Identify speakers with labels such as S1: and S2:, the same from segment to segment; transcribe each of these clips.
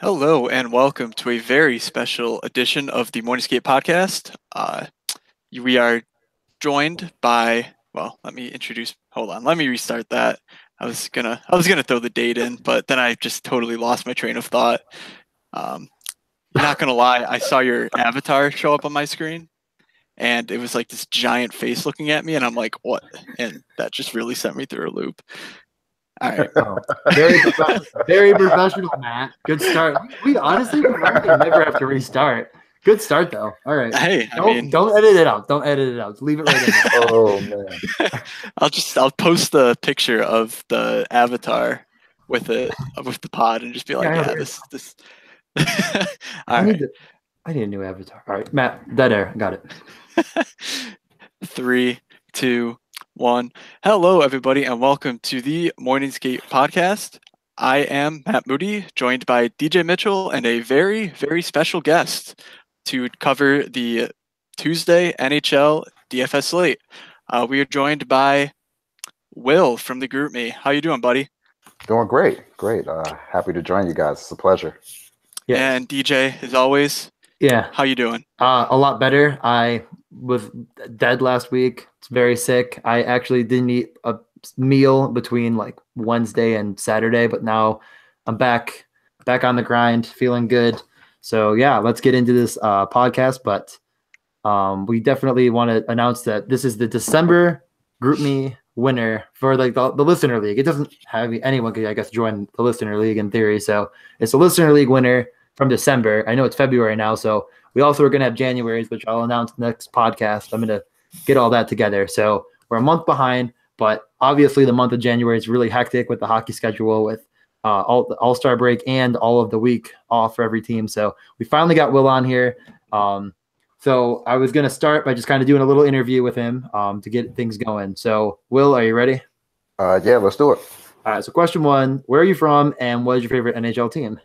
S1: Hello and welcome to a very special edition of the Morningscape podcast. We are joined by, well, let me introduce, hold on, let me restart that. I was gonna throw the date in, but then I just totally lost my train of thought. Um, Not gonna lie, I saw your avatar show up on my screen and it was like this giant face looking at me and I'm like, what? And that just really sent me through a loop. All right.
S2: Oh, very professional, Matt. Good start. We honestly never have to restart. Good start though. All right.
S1: Hey,
S2: Don't edit it out. Don't edit it out. Just leave it right in there.
S3: Oh man.
S1: I'll post the picture of the avatar with the pod and just be like,
S2: Yeah,
S1: this.
S2: I need a new avatar. All right, Matt, dead air. Got it.
S1: 3, 2, 1. Hello, everybody, and welcome to the Morningscape podcast. I am Matt Moody, joined by DJ Mitchell and a very, very special guest to cover the Tuesday NHL DFS slate. We are joined by Will from the GroupMe. How you doing, buddy?
S3: Doing great. Happy to join you guys. It's a pleasure.
S2: Yes.
S1: And DJ, as always.
S2: Yeah.
S1: How you doing?
S2: A lot better. I was dead last week. It's very sick. I actually didn't eat a meal between like Wednesday and Saturday, but now I'm back on the grind, feeling good. So yeah, let's get into this podcast. But we definitely want to announce that this is the December GroupMe winner for like the listener league. It doesn't have anyone could, I guess, join the listener league in theory. So it's a listener league winner from December. I know it's February now, so we also are going to have January's, which I'll announce next podcast. I'm going to get all that together. So we're a month behind, but obviously the month of January is really hectic with the hockey schedule, with all the All-Star break and all of the week off for every team. So we finally got Will on here. So I was going to start by just kind of doing a little interview with him to get things going. So Will, are you ready?
S3: Yeah, let's do it.
S2: All right. So question one, where are you from and what is your favorite NHL team?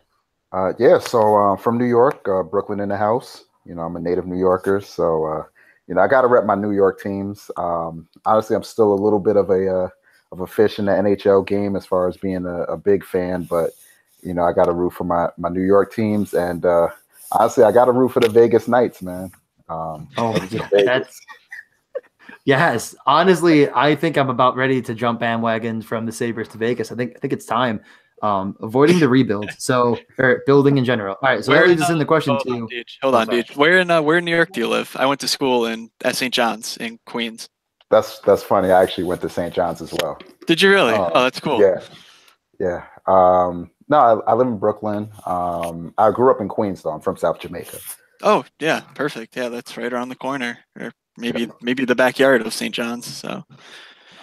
S3: So from New York, Brooklyn in the house. You know, I'm a native New Yorker, so I got to rep my New York teams. Honestly, I'm still a little bit of a fish in the NHL game as far as being a big fan, but I got to root for my New York teams, and honestly, I got to root for the Vegas Knights, man.
S2: Yes. Honestly, I think I'm about ready to jump bandwagon from the Sabres to Vegas. I think it's time. Avoiding the rebuild, or building in general. All right, so that leads us in the question too.
S1: Hold on, dude. Where in New York do you live? I went to school at St. John's in Queens.
S3: That's funny. I actually went to St. John's as well.
S1: Did you really? Oh, that's cool.
S3: Yeah. No, I live in Brooklyn. I grew up in Queens, though. I'm from South Jamaica.
S1: Oh, yeah, perfect. Yeah, that's right around the corner, or maybe the backyard of St. John's. So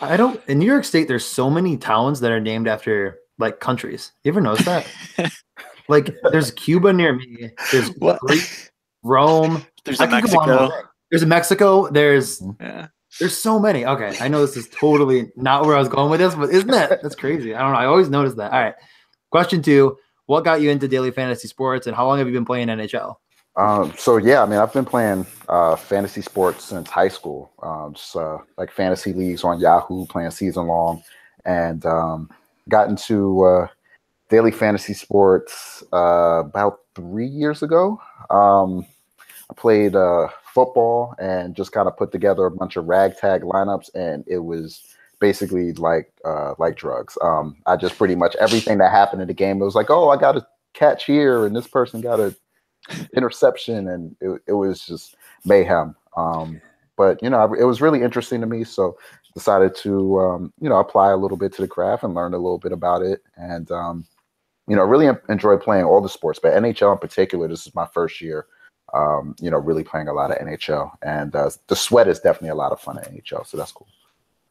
S2: in New York State, there's so many towns that are named after like countries. You ever notice that? Like there's Cuba near me. There's Greece, Rome.
S1: There's a Mexico.
S2: There's a Mexico. There's so many. Okay, I know this is totally not where I was going with this, but isn't that's crazy? I don't know. I always notice that. All right. Question 2. What got you into daily fantasy sports and how long have you been playing NHL?
S3: I've been playing fantasy sports since high school. Like fantasy leagues on Yahoo, playing season long, and got into daily fantasy sports about 3 years ago. I played football and just kind of put together a bunch of ragtag lineups, and it was basically like drugs. I just pretty much everything that happened in the game, it was like, oh, I got a catch here, and this person got a interception, and it was just mayhem. But it was really interesting to me, so decided to apply a little bit to the craft and learn a little bit about it, and really enjoy playing all the sports, but NHL in particular. This is my first year, really playing a lot of NHL, and the sweat is definitely a lot of fun at NHL, so that's cool.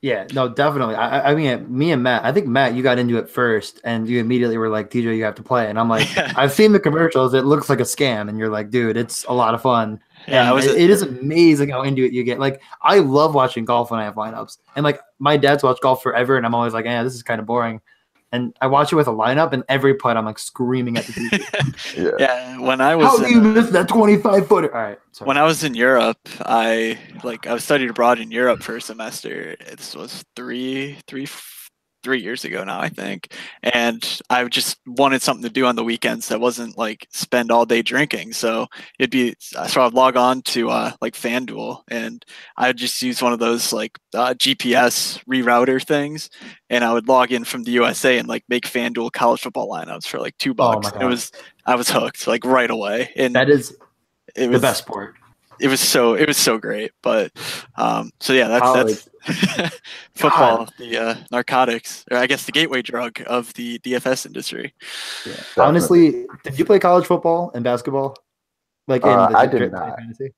S2: Yeah, no, definitely. I mean, me and Matt, I think Matt, you got into it first and you immediately were like, DJ, you have to play. And I'm like, I've seen the commercials. It looks like a scam. And you're like, dude, it's a lot of fun. Yeah, it is amazing how into it you get. Like, I love watching golf when I have lineups. And like, my dad's watched golf forever. And I'm always like, this is kind of boring. And I watch it with a lineup, and every putt I'm like screaming at the TV.
S1: Yeah, when I was
S2: how do you miss that 25-footer? All right. Sorry.
S1: When I was in Europe, I studied abroad in Europe for a semester. This was three, 3 years ago now, I think. And I just wanted something to do on the weekends that wasn't like spend all day drinking. So I'd log on to like FanDuel, and I would just use one of those like GPS rerouter things, and I would log in from the USA and like make FanDuel college football lineups for like $2.
S2: Oh my God.
S1: I was hooked like right away. And
S2: that is
S1: it
S2: the
S1: was
S2: best sport.
S1: It was so great. But so yeah, that's football,
S2: God.
S1: the narcotics, or I guess the gateway drug of the DFS industry.
S3: Yeah,
S2: honestly, did you play college football and basketball? Like in the
S3: I did not.
S2: fantasy?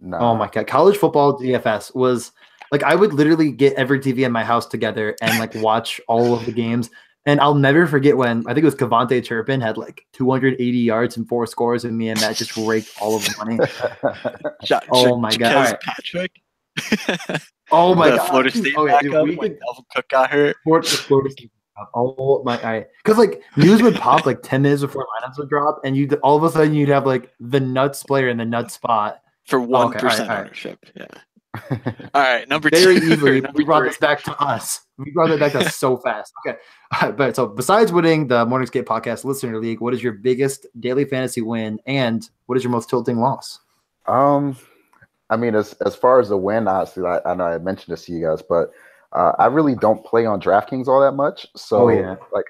S3: No.
S2: Oh my God. College football DFS was like, I would literally get every TV in my house together and like watch all of the games. And I'll never forget when I think it was Cavante Turpin had like 280 yards and 4 scores, and me and Matt just raked all of the money. Oh my God. Right.
S1: Patrick.
S2: Oh my God.
S1: Florida State backup when Dalvin Cook got hurt.
S2: Florida State. Oh my! Because like news would pop like 10 minutes before lineups would drop, and you all of a sudden you'd have like the nuts player in the nuts spot
S1: for 1% ownership. Yeah. All right, number
S2: very
S1: two.
S2: Easily, we brought this back to us. We brought it back to us so fast. Okay, all right, but so besides winning the Morningscape Podcast Listener League, what is your biggest daily fantasy win, and what is your most tilting loss?
S3: I mean, as far as the win, honestly, I know I mentioned this to you guys, but I really don't play on DraftKings all that much. So,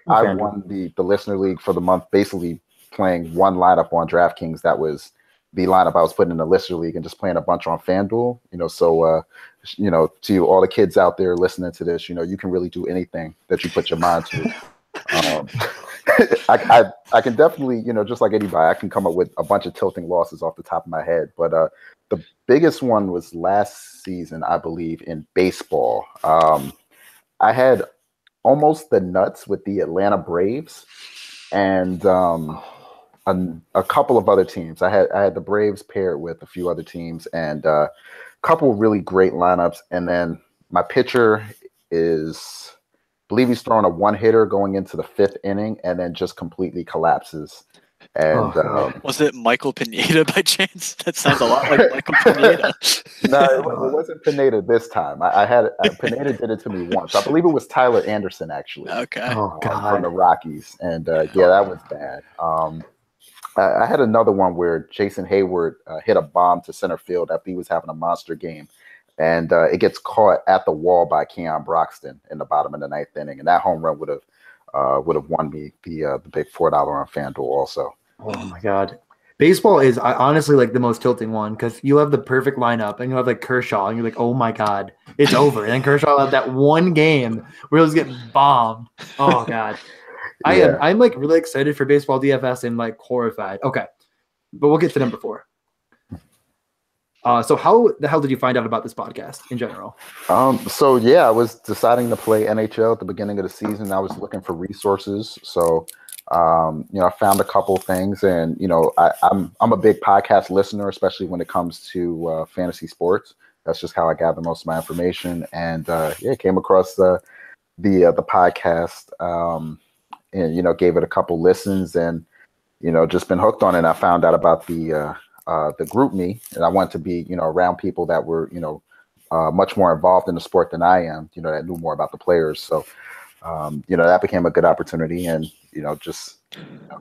S3: I won the Listener League for the month, basically playing one lineup on DraftKings. That was the lineup I was putting in the Listener League, and just playing a bunch on FanDuel. So to all the kids out there listening to this, you can really do anything that you put your mind to. I can definitely, just like anybody, I can come up with a bunch of tilting losses off the top of my head. But the biggest one was last season, I believe, in baseball. I had almost the nuts with the Atlanta Braves and a couple of other teams. I had the Braves paired with a few other teams and a couple of really great lineups. And then my pitcher is, I believe he's throwing a one-hitter going into the 5th inning and then just completely collapses. And
S1: was it Michael Pineda by chance? That sounds a lot like Michael Pineda.
S3: No, it wasn't Pineda this time. Pineda did it to me once. I believe it was Tyler Anderson, actually.
S1: Okay.
S2: Oh, God.
S3: From the Rockies. And that was bad. I had another one where Jason Hayward hit a bomb to center field after he was having a monster game. And it gets caught at the wall by Keon Broxton in the bottom of the 9th inning. And that home run would have won me the big $4 on FanDuel also.
S2: Oh my God. Baseball is honestly like the most tilting one because you have the perfect lineup and you have like Kershaw and you're like, oh my God, it's over. And then Kershaw had that one game where he was getting bombed. Oh God.
S3: Yeah.
S2: I'm like really excited for baseball DFS and like horrified. Okay. But we'll get to number 4. So how the hell did you find out about this podcast in general?
S3: So yeah, I was deciding to play NHL at the beginning of the season. I was looking for resources. So I found a couple things, and I'm a big podcast listener, especially when it comes to fantasy sports. That's just how I gather most of my information. And came across the podcast, and gave it a couple listens, and just been hooked on it. And I found out about the GroupMe, and I wanted to be around people that were much more involved in the sport than I am, that knew more about the players. So that became a good opportunity, and just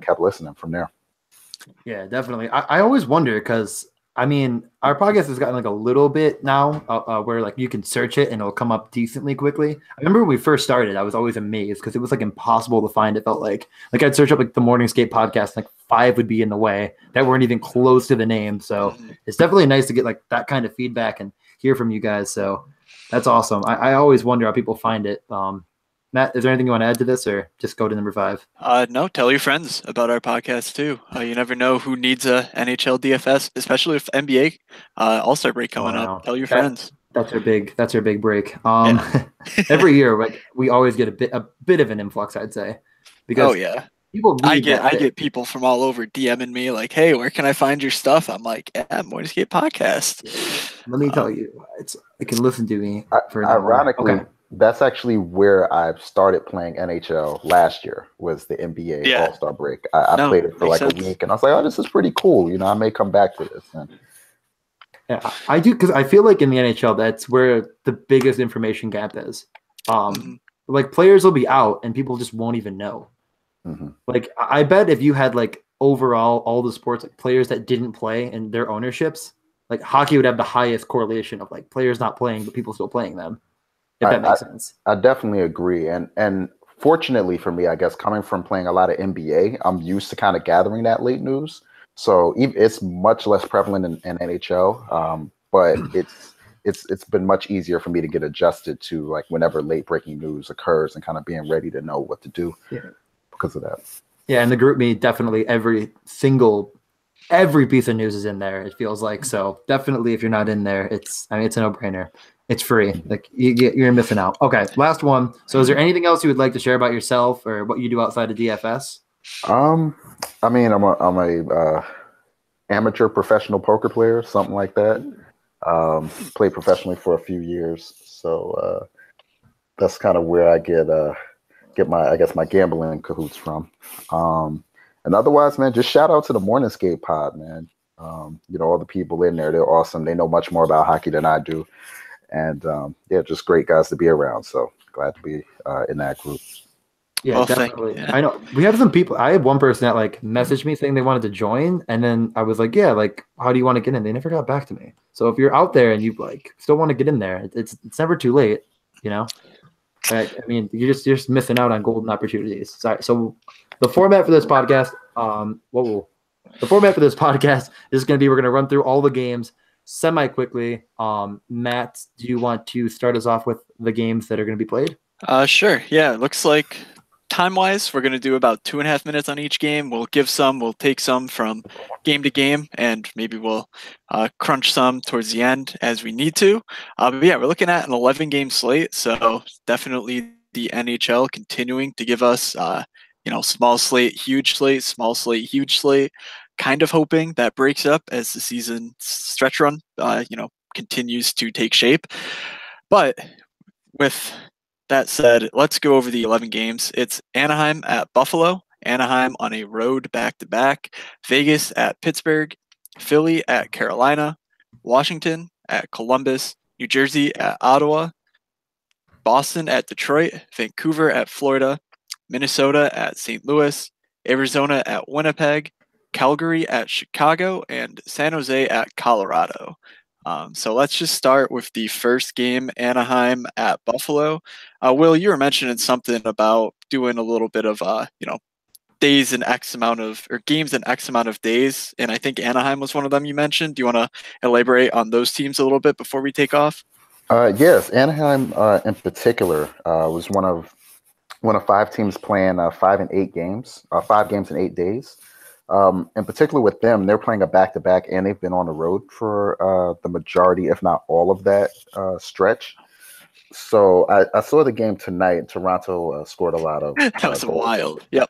S3: kept listening from there.
S2: Yeah, definitely. I always wonder because I mean our podcast has gotten like a little bit now where like you can search it and it'll come up decently quickly. I remember when we first started, I was always amazed because it was like impossible to find. It felt like I'd search up like the Morningscape podcast, like 5 would be in the way that weren't even close to the name. So it's definitely nice to get like that kind of feedback and hear from you guys. So that's awesome. I always wonder how people find it. Matt, is there anything you want to add to this, or just go to number 5?
S1: No, tell your friends about our podcast too. You never know who needs a NHL DFS, especially if NBA All-Star break coming up. Tell your friends.
S2: That's our big break. Every year, like we always get a bit of an influx, I'd say, because people
S1: I get people from all over DMing me like, "Hey, where can I find your stuff?" I'm like, Morningscape Podcast.
S2: Let me tell you, it can listen to me for an
S3: ironically.
S2: Okay.
S3: That's actually where I started playing NHL last year, was the NBA All-Star break. I played it for like a week, and I was like, oh, this is pretty cool. I may come back to this.
S2: Yeah, I do, because I feel like in the NHL, that's where the biggest information gap is. like players will be out and people just won't even know.
S3: Mm-hmm.
S2: Like I bet if you had like overall all the sports like players that didn't play and their ownerships, like hockey would have the highest correlation of like players not playing but people still playing them. If that makes sense.
S3: I definitely agree, and fortunately for me, I guess coming from playing a lot of NBA, I'm used to kind of gathering that late news. So it's much less prevalent in NHL, but it's been much easier for me to get adjusted to like whenever late breaking news occurs and kind of being ready to know what to do because of that.
S2: Yeah, and the group me definitely every piece of news is in there. It feels like so. Definitely, if you're not in there, it's a no-brainer. It's free. Like you're missing out. Okay, last one. So, is there anything else you would like to share about yourself or what you do outside of DFS?
S3: I mean, I'm a amateur professional poker player, something like that. Played professionally for a few years, so that's kind of where I get my gambling cahoots from. And otherwise, man, just shout out to the Morningscape pod, man. All the people in there, they're awesome. They know much more about hockey than I do. And just great guys to be around. So glad to be in that group.
S2: Yeah, definitely. I know we have some people. I had one person that like messaged me saying they wanted to join, and then I was like, "Yeah, like, how do you want to get in?" They never got back to me. So if you're out there and you like still want to get in there, it's never too late, you know. I mean, you're just missing out on golden opportunities. Sorry. So the format for this podcast, the format for this podcast is going to be we're going to run through all the games semi quickly. Matt, do you want to start us off with the games that are going to be played?
S1: Sure. Yeah, it looks like time-wise, we're going to do about 2.5 minutes on each game. We'll take some from game to game, and maybe we'll crunch some towards the end as we need to. But yeah, we're looking at an 11-game slate, so definitely the NHL continuing to give us, small slate, huge slate, small slate, huge slate. Kind of hoping that breaks up as the season stretch run, continues to take shape. But with that said, let's go over the 11 games. It's Anaheim at Buffalo, Anaheim on a road back-to-back, Vegas at Pittsburgh, Philly at Carolina, Washington at Columbus, New Jersey at Ottawa, Boston at Detroit, Vancouver at Florida, Minnesota at St. Louis, Arizona at Winnipeg, Calgary at Chicago, and San Jose at Colorado. So let's just start with the first game, Anaheim at Buffalo. Will, you were mentioning something about doing a little bit of, days in X amount of, or games in X amount of days, and I think Anaheim was one of them you mentioned. Do you want to elaborate on those teams a little bit before we take off?
S3: Yes, Anaheim in particular was one of 5 teams playing 5 and 8 games, 5 games in 8 days. In particular with them, they're playing a back-to-back, and they've been on the road for the majority, if not all of that stretch. So I saw the game tonight. Toronto scored a lot of
S1: that was
S3: goals.
S1: Wild. Yep.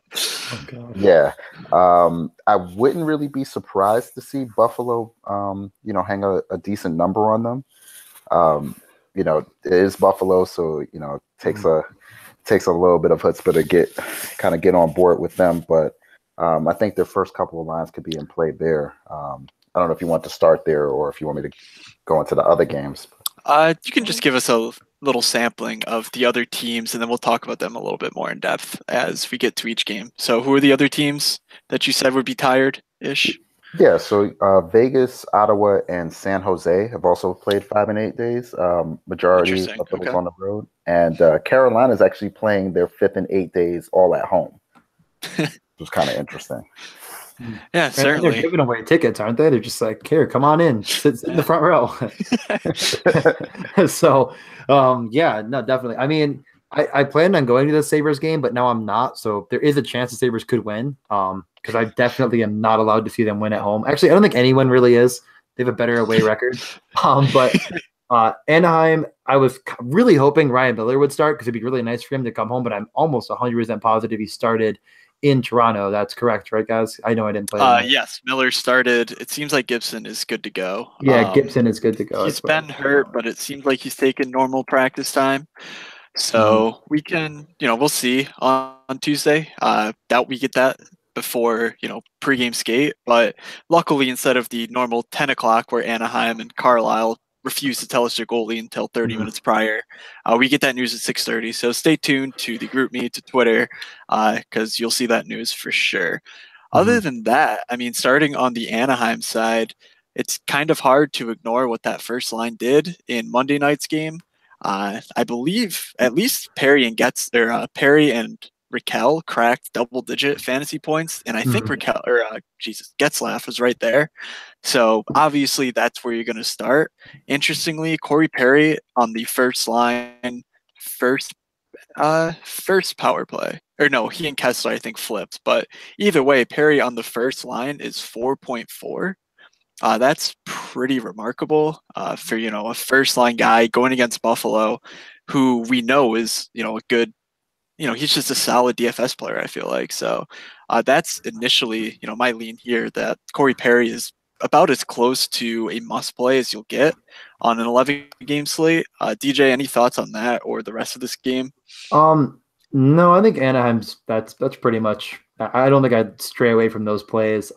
S2: Oh,
S3: yeah. I wouldn't really be surprised to see Buffalo, hang a decent number on them. It is Buffalo, so it takes a little bit of chutzpah to get on board with them, but I think their first couple of lines could be in play there. I don't know if you want to start there or if you want me to go into the other games.
S1: You can just give us a little sampling of the other teams, and then we'll talk about them a little bit more in depth as we get to each game. So who are the other teams that you said would be tired-ish?
S3: Yeah, so Vegas, Ottawa, and San Jose have also played 5 and 8 days. Majority of those on the road. And Carolina is actually playing their 5th and 8 days all at home. Which was kind of interesting.
S1: Yeah, certainly.
S2: They're giving away tickets, aren't they? They're just like, here, come on in, sit in the front row. So, no, definitely. I mean, I planned on going to the Sabres game, but now I'm not. So there is a chance the Sabres could win. Because I definitely am not allowed to see them win at home. Actually, I don't think anyone really is. They have a better away record. But Anaheim, I was really hoping Ryan Miller would start because it'd be really nice for him to come home. But I'm almost 100% positive he started in Toronto. That's correct, right, guys? I know I didn't play.
S1: Yes, Miller started. It seems like Gibson is good to go.
S2: Yeah, Gibson is good to go.
S1: He's been hurt, but it seems like he's taken normal practice time. So we can, we'll see on Tuesday. Doubt we get that before, pregame skate. But luckily, instead of the normal 10 o'clock where Anaheim and Carlisle refused to tell us their goalie until 30 minutes prior. We get that news at 6:30, so stay tuned to the group me to Twitter because you'll see that news for sure. Other than that, I mean, starting on the Anaheim side, it's kind of hard to ignore what that first line did in Monday night's game. I believe at least Perry and Raquel cracked double-digit fantasy points, and I think Getzlaf was right there. So obviously that's where you're going to start. Interestingly, Corey Perry on the first line, first power play. Or no, he and Kessler I think flipped, but either way, Perry on the first line is 4.4. That's pretty remarkable for a first line guy going against Buffalo, who we know is a good, he's just a solid DFS player. I feel like so. That's initially my lean here that Corey Perry is about as close to a must play as you'll get on an 11 game slate. DJ, any thoughts on that or the rest of this game?
S2: No, I think Anaheim's that's pretty much. I don't think I'd stray away from those plays.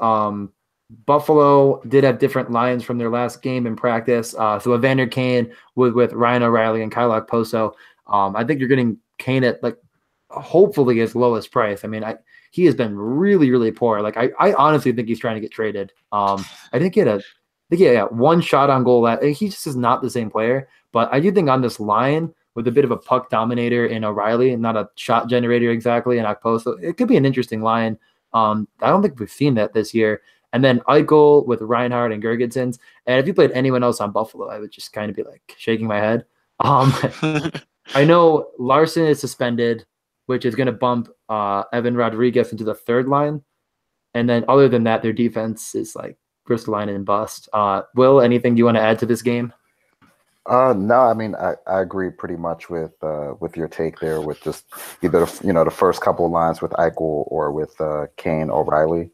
S2: Buffalo did have different lines from their last game in practice. So Evander Kane with Ryan O'Reilly and Kyle Okposo. I think you're getting Kane at like hopefully his lowest price. I mean, he has been really, really poor. Like I honestly think he's trying to get traded. I think he had one shot on goal. He just is not the same player. But I do think on this line with a bit of a puck dominator in O'Reilly and not a shot generator exactly in Okposo, it could be an interesting line. I don't think we've seen that this year. And then Eichel with Reinhart and Gergensons. And if you played anyone else on Buffalo, I would just kind of be like shaking my head. I know Larson is suspended, which is going to bump Evan Rodriguez into the third line. And then other than that, their defense is like Ristolainen and bust. Will, anything you want to add to this game?
S3: No, I mean, I agree pretty much with your take there with just either, the first couple of lines with Eichel or with Kane O'Reilly.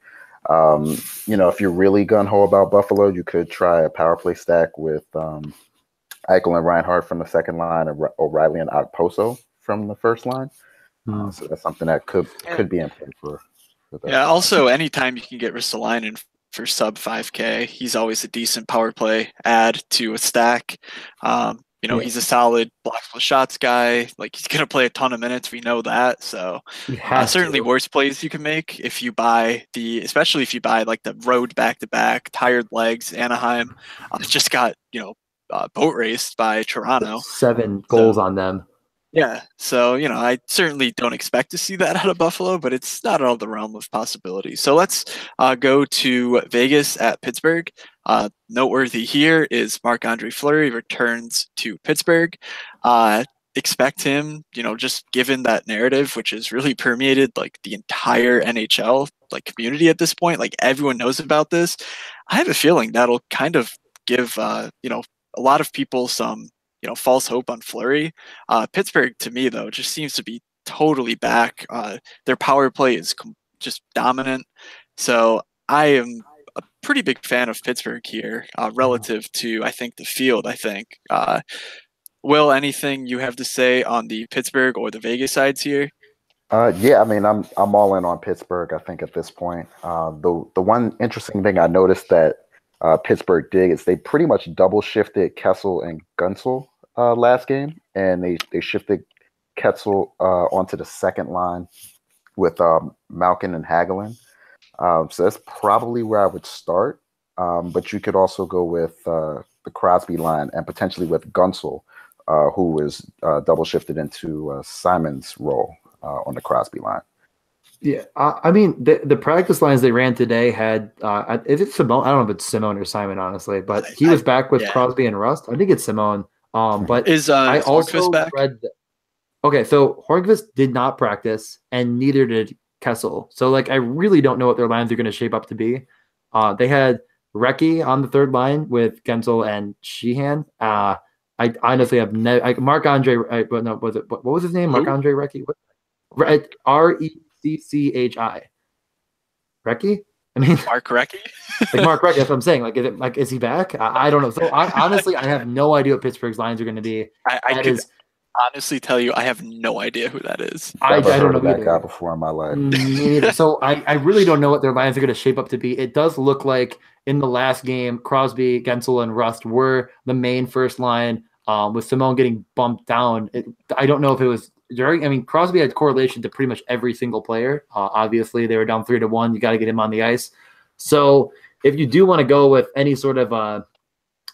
S3: If you're really gun-ho about Buffalo, you could try a power play stack with Eichel and Reinhart from the second line and O'Reilly and Okposo from the first line. So that's something that could be in play for that.
S1: Yeah, also anytime you can get Ristolainen for sub 5K, he's always a decent power play add to a stack. He's a solid blocks plus shots guy. Like he's gonna play a ton of minutes. We know that. So certainly worse plays you can make if you buy especially if you buy like the road back-to-back tired legs. Anaheim just got boat raced by Toronto.
S2: 7 goals on them.
S1: Yeah, so I certainly don't expect to see that out of Buffalo, but it's not out of the realm of possibility. So let's go to Vegas at Pittsburgh. Noteworthy here is Marc-Andre Fleury returns to Pittsburgh. Expect him, just given that narrative, which has really permeated like the entire NHL like community at this point. Like everyone knows about this. I have a feeling that'll kind of give a lot of people some false hope on Fleury. Pittsburgh, to me, though, just seems to be totally back. Their power play is just dominant. So I am a pretty big fan of Pittsburgh here relative to, I think, the field, Will, anything you have to say on the Pittsburgh or the Vegas sides here?
S3: Yeah, I mean, I'm all in on Pittsburgh, I think, at this point. The one interesting thing I noticed that Pittsburgh did is they pretty much double shifted Kessel and Gunsel last game, and they shifted Ketzel onto the second line with Malkin and Hagelin. So that's probably where I would start. But you could also go with the Crosby line and potentially with Gunsel, who was double shifted into Simon's role on the Crosby line.
S2: Yeah, I mean, the practice lines they ran today had is it Simone? I don't know if it's Simone or Simon, honestly, but he was back with Crosby and Rust. I think it's Simone. But I also
S1: back?
S2: read okay, so Hornqvist did not practice, and neither did Kessel. So like, I really don't know what their lines are going to shape up to be. They had Recchi on the third line with Gensel and Sheehan. I honestly have Marc-Andre. What was his name? Marc-Andre Recchi. Recchi. Recchi? I mean,
S1: Mark Recchi?
S2: Like Mark Recchi, that's what I'm saying. Is he back? I don't know. So honestly, I have no idea what Pittsburgh's lines are going to be.
S1: honestly tell you I have no idea who that is.
S2: I
S3: Never
S2: don't
S3: heard
S2: know
S3: of that
S2: either.
S3: guy before in my life.
S2: Me neither. So I really don't know what their lines are going to shape up to be. It does look like in the last game, Crosby, Gensel, and Rust were the main first line, with Simone getting bumped down. I don't know if it was during. I mean, Crosby had correlation to pretty much every single player. Obviously, they were down 3-1. You got to get him on the ice. So if you do want to go with any sort of a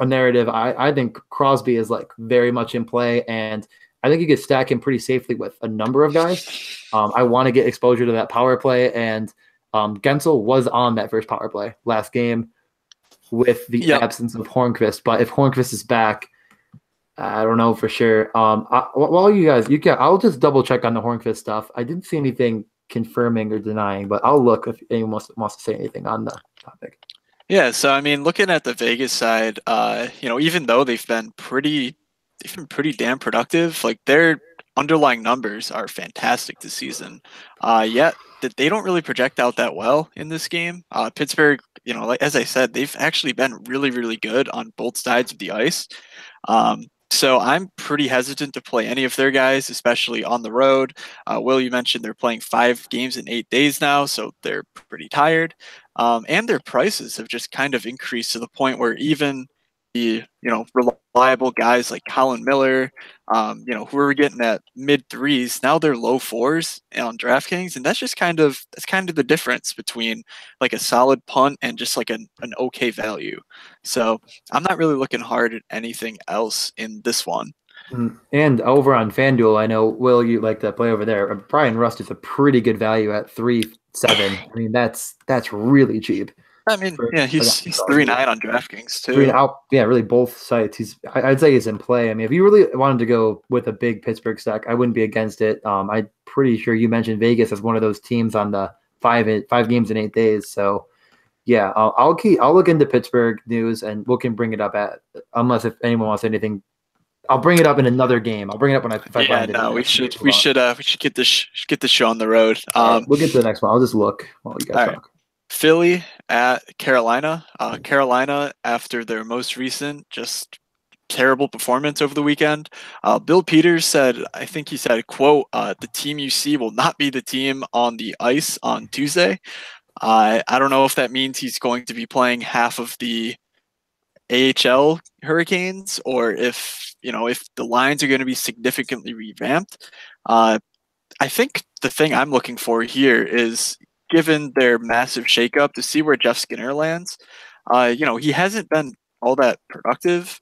S2: narrative, I think Crosby is like very much in play, and I think you could stack him pretty safely with a number of guys. I want to get exposure to that power play, and Gensel was on that first power play last game with the absence of Hornqvist. But if Hornqvist is back, I don't know for sure. While you guys, I'll just double check on the Hornqvist stuff. I didn't see anything confirming or denying, but I'll look if anyone wants to say anything on the topic.
S1: Yeah, so I mean, looking at the Vegas side, even though they've been pretty damn productive, like their underlying numbers are fantastic this season. Yet that they don't really project out that well in this game. Pittsburgh, like as I said, they've actually been really, really good on both sides of the ice. So I'm pretty hesitant to play any of their guys, especially on the road. Will, you mentioned they're playing 5 games in 8 days now, so they're pretty tired. And their prices have just kind of increased to the point where even the reliable guys like Colin Miller, who are getting at mid 3s, now they're low 4s on DraftKings, and that's kind of the difference between like a solid punt and just like an okay value. So I'm not really looking hard at anything else in this one.
S2: And over on FanDuel, I know, Will, you like to play over there. Brian Rust is a pretty good value at 3.7. I mean, that's really cheap.
S1: I mean, he's 3.9 on DraftKings too.
S2: Really both sites. I'd say he's in play. I mean, if you really wanted to go with a big Pittsburgh stack, I wouldn't be against it. I'm pretty sure you mentioned Vegas as one of those teams on the 5 games in 8 days. So yeah, I'll look into Pittsburgh news and we can bring it up unless if anyone wants anything. I'll bring it up in another game. I'll bring it up if I find it.
S1: We should get this show on the road.
S2: We'll get to the next one. I'll just look while you guys talk.
S1: Right. Philly at Carolina. Carolina, after their most recent just terrible performance over the weekend, Bill Peters said, quote, "The team you see will not be the team on the ice on Tuesday." I don't know if that means he's going to be playing half of the AHL Hurricanes or if the lines are going to be significantly revamped. I think the thing I'm looking for here is, given their massive shakeup, to see where Jeff Skinner lands. He hasn't been all that productive,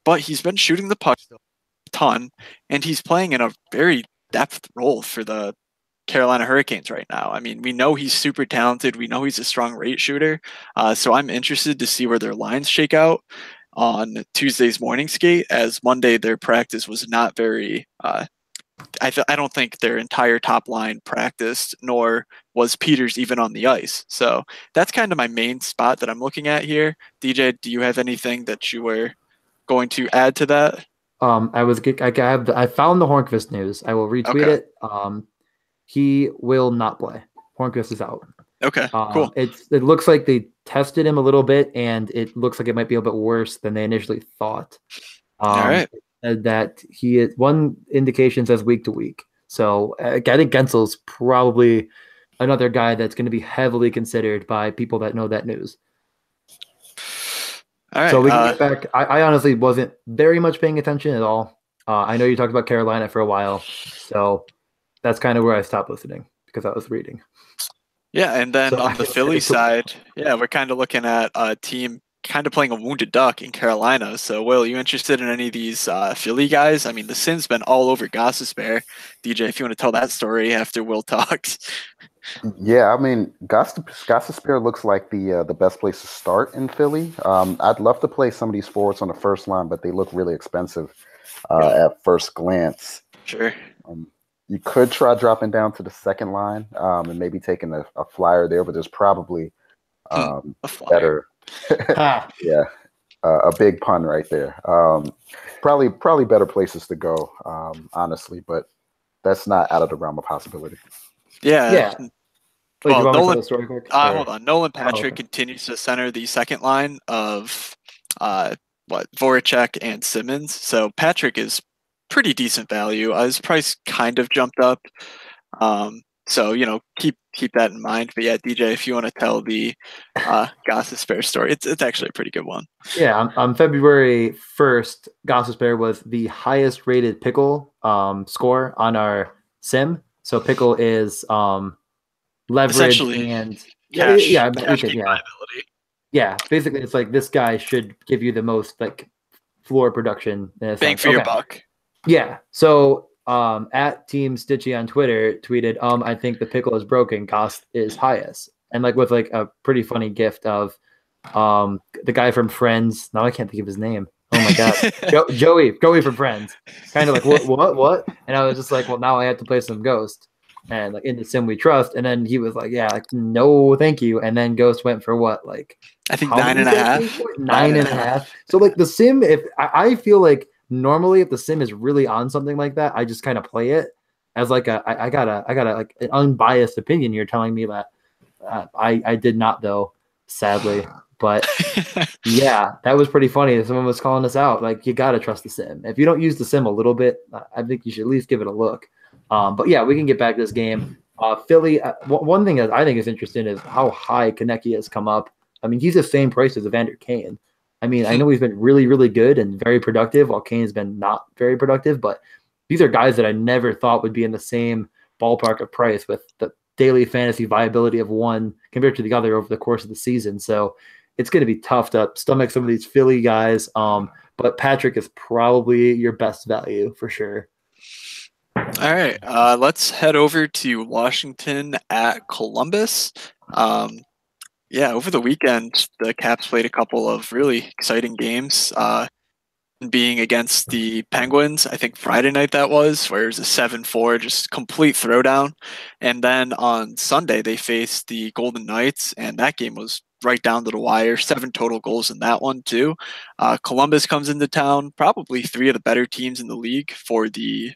S1: but he's been shooting the puck a ton, and he's playing in a very depth role for the Carolina Hurricanes right now. I mean, we know he's super talented. We know he's a strong rate shooter. So I'm interested to see where their lines shake out on Tuesday's morning skate, as Monday their practice was not very I don't think their entire top line practiced, nor was Peters even on the ice. So that's kind of my main spot that I'm looking at here. DJ, do you have anything that you were going to add to that?
S2: I found the Hornqvist news. I will retweet it. He will not play. Hornqvist is out.
S1: Okay, cool.
S2: It looks like they tested him a little bit, and it looks like it might be a bit worse than they initially thought.
S1: All right.
S2: That he is, one indication says week to week. So I think Gensel's probably another guy that's going to be heavily considered by people that know that news.
S1: All right.
S2: So we can get back. I honestly wasn't very much paying attention at all. I know you talked about Carolina for a while, so that's kind of where I stopped listening because I was reading.
S1: Yeah, and then on the Philly side, we're kind of looking at a team kind of playing a wounded duck in Carolina. So, Will, are you interested in any of these Philly guys? I mean, the Sin's been all over Gostisbehere. DJ, if you want to tell that story after Will talks.
S3: Yeah, I mean, Gostisbehere looks like the best place to start in Philly. I'd love to play some of these forwards on the first line, but they look really expensive at first glance.
S1: Sure.
S3: You could try dropping down to the second line and maybe taking a flyer there, but there's probably better. A big pun right there. Probably better places to go, honestly, but that's not out of the realm of possibility.
S1: Yeah.
S2: Well,
S1: hold on. Nolan Patrick continues to center the second line of Voracek and Simmons. So Patrick is pretty decent value. His price kind of jumped up. So, keep that in mind. But yeah, DJ, if you want to tell the Gostisbehere story, it's actually a pretty good one.
S2: Yeah, on February 1st, Gostisbehere was the highest rated pickle score on our sim. So pickle is leverage and
S1: cash,
S2: yeah,
S1: yeah.
S2: Basically, it's like this guy should give you the most like floor production.
S1: Bang for your buck.
S2: Yeah. So at Team Stitchy on Twitter tweeted, I think the pickle is broken. Gost is highest, and like with like a pretty funny gift of the guy from Friends. Now I can't think of his name. Oh my god, Joey from Friends. Kind of like what? And I was just like, well, now I have to play some Ghost, and like in the sim we trust. And then he was like, yeah, like no, thank you. And then Ghost went for what, like
S1: I think 9.5.
S2: 9.5. So like the sim, if I feel like normally if the sim is really on something like that, I just kind of play it as like I got like an unbiased opinion. You're telling me that I did not though, sadly. But yeah, that was pretty funny. Someone was calling us out. Like, you got to trust the sim. If you don't use the sim a little bit, I think you should at least give it a look. But yeah, we can get back to this game. Philly, one thing that I think is interesting is how high Konecki has come up. I mean, he's the same price as Evander Kane. I mean, I know he's been really, really good and very productive, while Kane has been not very productive. But these are guys that I never thought would be in the same ballpark of price with the daily fantasy viability of one compared to the other over the course of the season. So it's going to be tough to stomach some of these Philly guys. But Patrick is probably your best value for sure.
S1: All right. Let's head over to Washington at Columbus. Yeah, over the weekend, the Caps played a couple of really exciting games. Being against the Penguins, I think Friday night that was, where it was a 7-4, just complete throwdown. And then on Sunday, they faced the Golden Knights, and that game was right down to the wire. 7 total goals in that one, too. Columbus comes into town, probably 3 of the better teams in the league for the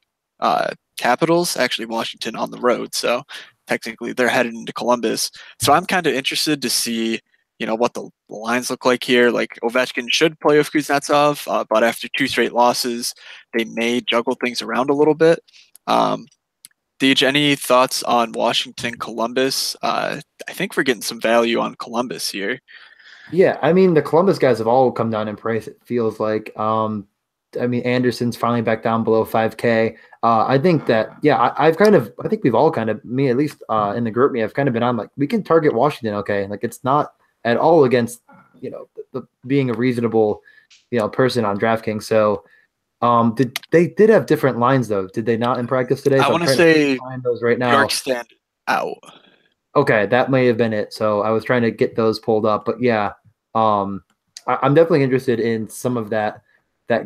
S1: Capitals. Actually, Washington on the road, so technically they're headed into Columbus. So I'm kind of interested to see what the lines look like here. Like, Ovechkin should play with Kuznetsov, but after 2 straight losses, they may juggle things around a little bit. Deej, any thoughts on Washington, Columbus? I think we're getting some value on Columbus here.
S2: Yeah, I mean, the Columbus guys have all come down in price, it feels like. I mean, Anderson's finally back down below 5K. I think that, yeah, I think we've all kind of, me at least in the group, I've kind of been on like, we can target Washington, okay? Like, it's not at all against the being a reasonable person on DraftKings. So they did have different lines though, did they not, in practice today? So
S1: I want to say
S2: find those right now.
S1: York stand out.
S2: Okay, that may have been it. So I was trying to get those pulled up, but yeah, I'm definitely interested in some of that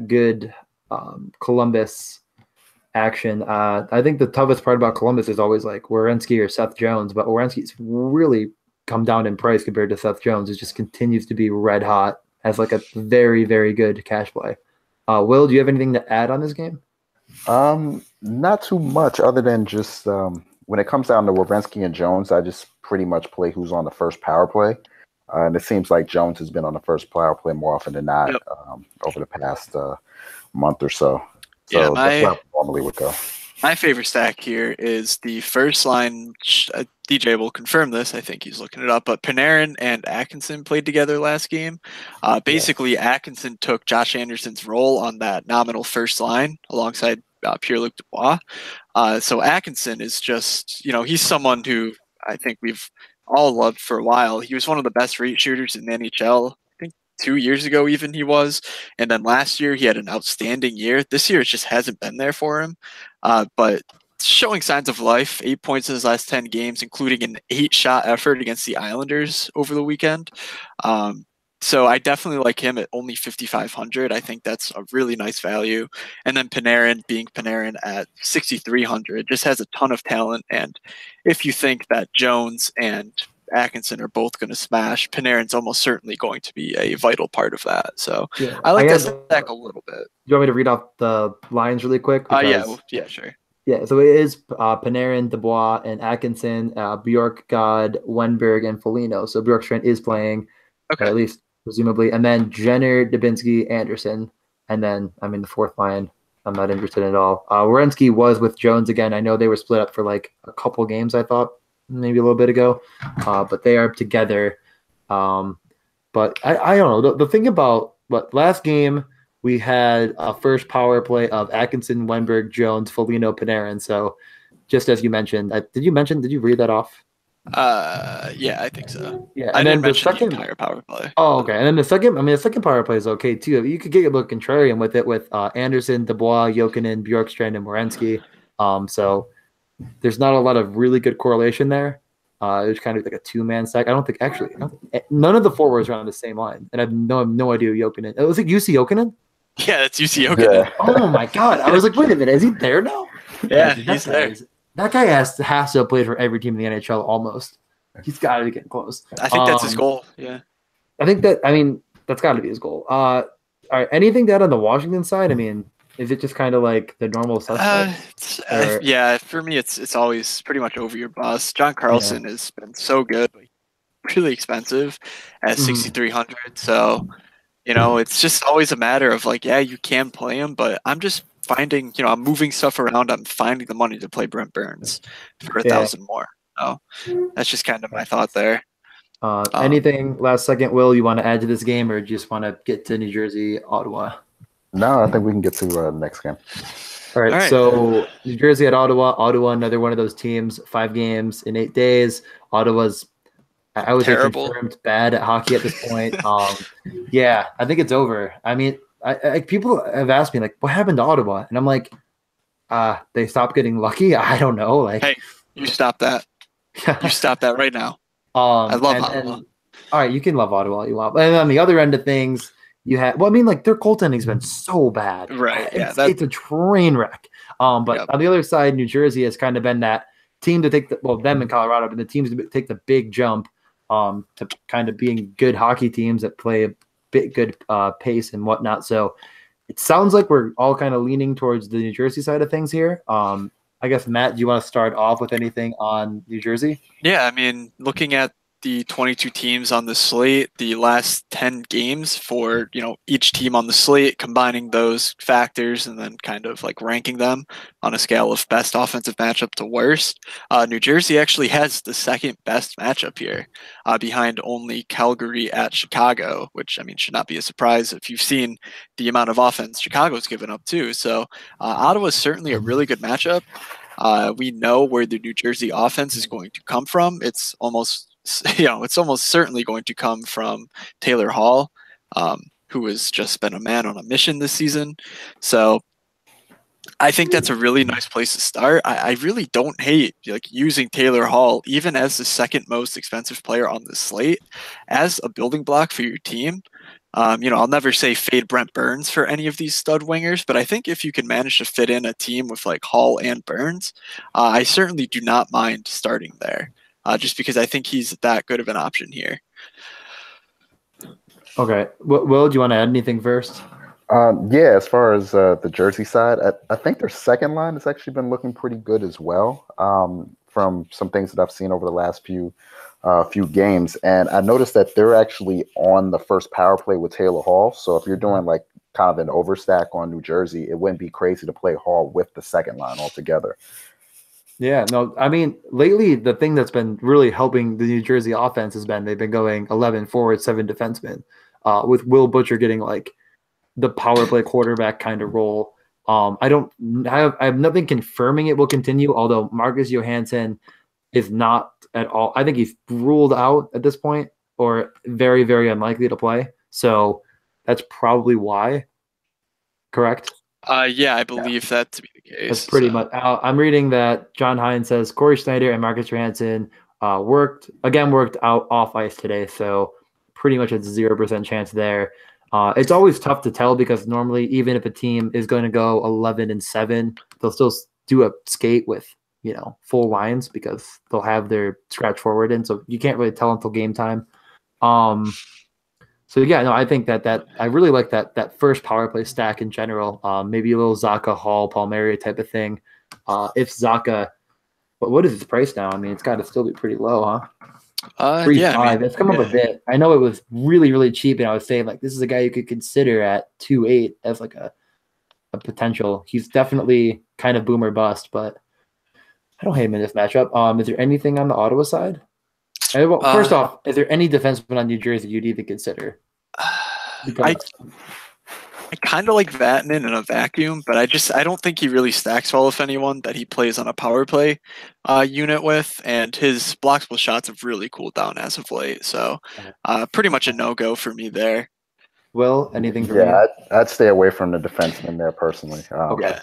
S2: good Columbus action. I think the toughest part about Columbus is always like Werenski or Seth Jones, but Werenski's really come down in price compared to Seth Jones. It just continues to be red hot as like a very, very good cash play. Will, do you have anything to add on this game?
S3: Not too much, other than just when it comes down to Werenski and Jones, I just pretty much play who's on the first power play. And it seems like Jones has been on the first power play more often than not over the past month or so. So
S1: yeah,
S3: that's where I normally would go.
S1: My favorite stack here is the first line. DJ will confirm this. I think he's looking it up. But Panarin and Atkinson played together last game. Basically, Atkinson took Josh Anderson's role on that nominal first line alongside Pierre-Luc Dubois. So Atkinson is just, he's someone who I think we've all loved for a while. He was one of the best rate shooters in the NHL. I think 2 years ago even he was. And then last year he had an outstanding year. This year it just hasn't been there for him. But showing signs of life, 8 points in his last 10 games, including an 8-shot effort against the Islanders over the weekend. So I definitely like him at only 5,500. I think that's a really nice value. And then Panarin, being Panarin at 6,300, just has a ton of talent. And if you think that Jones and Atkinson are both going to smash, Panarin's almost certainly going to be a vital part of that. So yeah, I like that stack a little bit.
S2: You want me to read off the lines really quick?
S1: Yeah, sure.
S2: Yeah, so it is Panarin, Dubois, and Atkinson, Bjorkgård, Wenberg, and Foligno. So Bjorkstrand is playing, at least presumably. And then Jenner, Dubinsky, Anderson. And then, the fourth line, I'm not interested at all. Werenski was with Jones again. I know they were split up for like a couple games, I thought, maybe a little bit ago. But they are together. But I don't know. The thing about last game, we had a first power play of Atkinson, Wenberg, Jones, Foligno, Panarin. So just as you mentioned, did you read that off?
S1: Yeah, I think so.
S2: Yeah,
S1: I
S2: and
S1: didn't
S2: then the
S1: mention the
S2: second.
S1: entire power play.
S2: Oh, okay. And then the second power play is okay too. You could get a little contrarian with it with Anderson, Dubois, Jokinen, Bjorkstrand, and Morensky. So there's not a lot of really good correlation there. It was kind of like a two-man stack. None of the forwards are on the same line, and I have no idea who Jokinen. It was like UC Jokinen.
S1: Yeah, that's UC Jokinen.
S3: Yeah.
S2: Oh my god! I was like, wait a minute, is he there now?
S1: Yeah,
S2: Dude,
S1: he's there.
S2: That guy has to have played for every team in the NHL almost. He's got to be getting close.
S1: I think that's his goal. Yeah.
S2: I think that's got to be his goal. All right, anything down on the Washington side? I mean, is it just kind of like the normal suspects?
S1: Yeah, for me, it's always pretty much over your bus. John Carlson has been so good, but really expensive at 6,300. So, it's just always a matter of like, yeah, you can play him, but I'm just finding, I'm moving stuff around. I'm finding the money to play Brent Burns for 1,000 more. So that's just kind of my thought there.
S2: Anything last second, Will, you want to add to this game, or just want to get to New Jersey, Ottawa?
S3: No, I think we can get to the next game.
S2: All right. So New Jersey at Ottawa. Ottawa, another one of those teams. 5 games in 8 days. Ottawa's, I would say, confirmed bad at hockey at this point. Yeah, I think it's over. I mean, people have asked me like, what happened to Ottawa? And I'm like, they stopped getting lucky. I don't know. Like,
S1: hey, you stop that. You stop that right now. I love Ottawa.
S2: All right, you can love Ottawa all you want. And on the other end of things, you have their goaltending's been so bad.
S1: Right.
S2: It's a train wreck. But on the other side, New Jersey has kind of been that team to take them in Colorado, but the teams to take the big jump to kind of being good hockey teams that play a bit good pace and whatnot. So it sounds like we're all kind of leaning towards the New Jersey side of things here. I guess, Matt, do you want to start off with anything on New Jersey?
S1: Yeah, I mean, looking at the 22 teams on the slate, the last 10 games for, each team on the slate, combining those factors and then kind of like ranking them on a scale of best offensive matchup to worst. New Jersey actually has the second best matchup here, behind only Calgary at Chicago, which, I mean, should not be a surprise if you've seen the amount of offense Chicago's given up too. So Ottawa is certainly a really good matchup. We know where the New Jersey offense is going to come from. It's almost certainly going to come from Taylor Hall, who has just been a man on a mission this season. So I think that's a really nice place to start. I really don't hate using Taylor Hall, even as the second most expensive player on the slate, as a building block for your team. I'll never say fade Brent Burns for any of these stud wingers, but I think if you can manage to fit in a team with like Hall and Burns, I certainly do not mind starting there. Just because I think he's that good of an option here.
S2: Okay. Will, do you want to add anything first?
S3: Yeah, as far as the Jersey side, I think their second line has actually been looking pretty good as well, from some things that I've seen over the last few games. And I noticed that they're actually on the first power play with Taylor Hall. So if you're doing like kind of an overstack on New Jersey, it wouldn't be crazy to play Hall with the second line altogether.
S2: Yeah, no, I mean, lately the thing that's been really helping the New Jersey offense has been they've been going 11 forwards, 7 defensemen, with Will Butcher getting like the power play quarterback kind of role. I have nothing confirming it will continue, although Marcus Johansson is not at all. I think he's ruled out at this point, or very, very unlikely to play. So that's probably why. Correct?
S1: Yeah, I believe that to be the case.
S2: That's pretty much. I'm reading that John Hines says Corey Schneider and Marcus Johansson worked out off ice today, so pretty much a 0% chance there. It's always tough to tell because normally, even if a team is going to go 11-7, they'll still do a skate with full lines because they'll have their scratch forward in, so you can't really tell until game time. So yeah, no, I think that I really like that first power play stack in general. Maybe a little Zacha, Hall, Palmieri type of thing. If Zacha, what is his price now? I mean, it's got to still be pretty low, huh? 3.5. I mean, it's come up a bit. I know it was really, really cheap, and I was saying like this is a guy you could consider at 2.8 as like a a potential. He's definitely kind of boomer bust, but I don't hate him in this matchup. Is there anything on the Ottawa side? Well, first off, is there any defenseman on New Jersey you'd even consider?
S1: I kind of like Vatanen in a vacuum, but I don't think he really stacks well with anyone that he plays on a power play unit with, and his blockable shots have really cooled down as of late. So pretty much a no-go for me there.
S2: Will, anything from
S3: Yeah,
S2: you?
S3: I'd stay away from the defenseman there personally.
S2: Okay.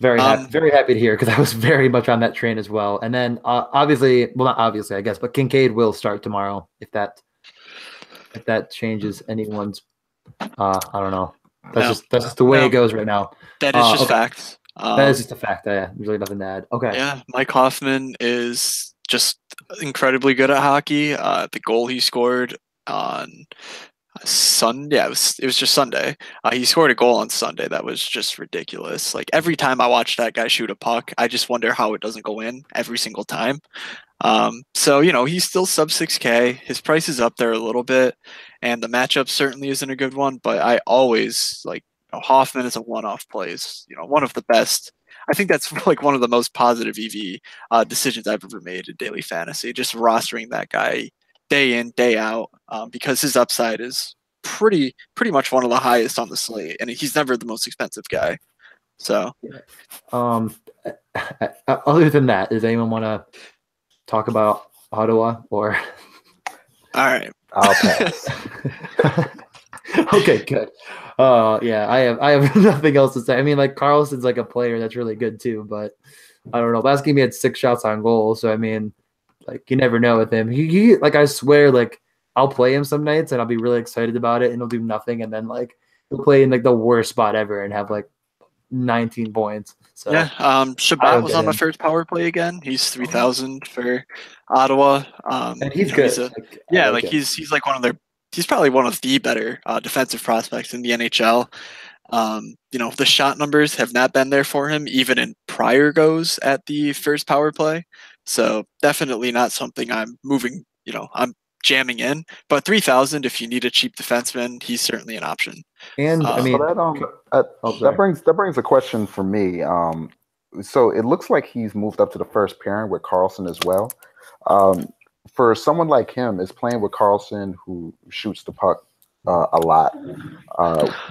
S2: Very happy to hear, because I was very much on that train as well. And then obviously, well, not obviously, I guess, but Kincaid will start tomorrow if that changes anyone's. I don't know. That's just the way it goes right now.
S1: That is just facts.
S2: That is just a fact. There's really nothing to add. Okay.
S1: Yeah, Mike Hoffman is just incredibly good at hockey. The goal he scored on Sunday, it was just Sunday. He scored a goal on Sunday that was just ridiculous. Like every time I watch that guy shoot a puck, I just wonder how it doesn't go in every single time. So he's still sub 6K. His price is up there a little bit, and the matchup certainly isn't a good one. But I always like Hoffman is a one-off plays. One of the best. I think that's like one of the most positive EV decisions I've ever made in daily fantasy. Just rostering that guy day in, day out, because his upside is pretty much one of the highest on the slate, and he's never the most expensive guy. So,
S2: other than that, does anyone want to talk about Ottawa or?
S1: All right,
S3: I'll pass.
S2: Okay, good. Yeah, I have nothing else to say. I mean, like Carlson's like a player that's really good too, but I don't know. Last game he had 6 shots on goal, so I mean, like you never know with him. He like I swear, like I'll play him some nights and I'll be really excited about it, and he'll do nothing, and then like he'll play in like the worst spot ever and have like 19 points. So
S1: yeah, Shabbat was on the first power play again. He's 3,000 for Ottawa.
S2: And he's good.
S1: He's like one of their. He's probably one of the better defensive prospects in the NHL. The shot numbers have not been there for him, even in prior goes at the first power play. So definitely not something I'm moving. I'm jamming in. But 3,000, if you need a cheap defenseman, he's certainly an option.
S2: And I mean,
S3: that brings a question for me. So it looks like he's moved up to the first pairing with Carlson as well. For someone like him, is playing with Carlson, who shoots the puck a lot,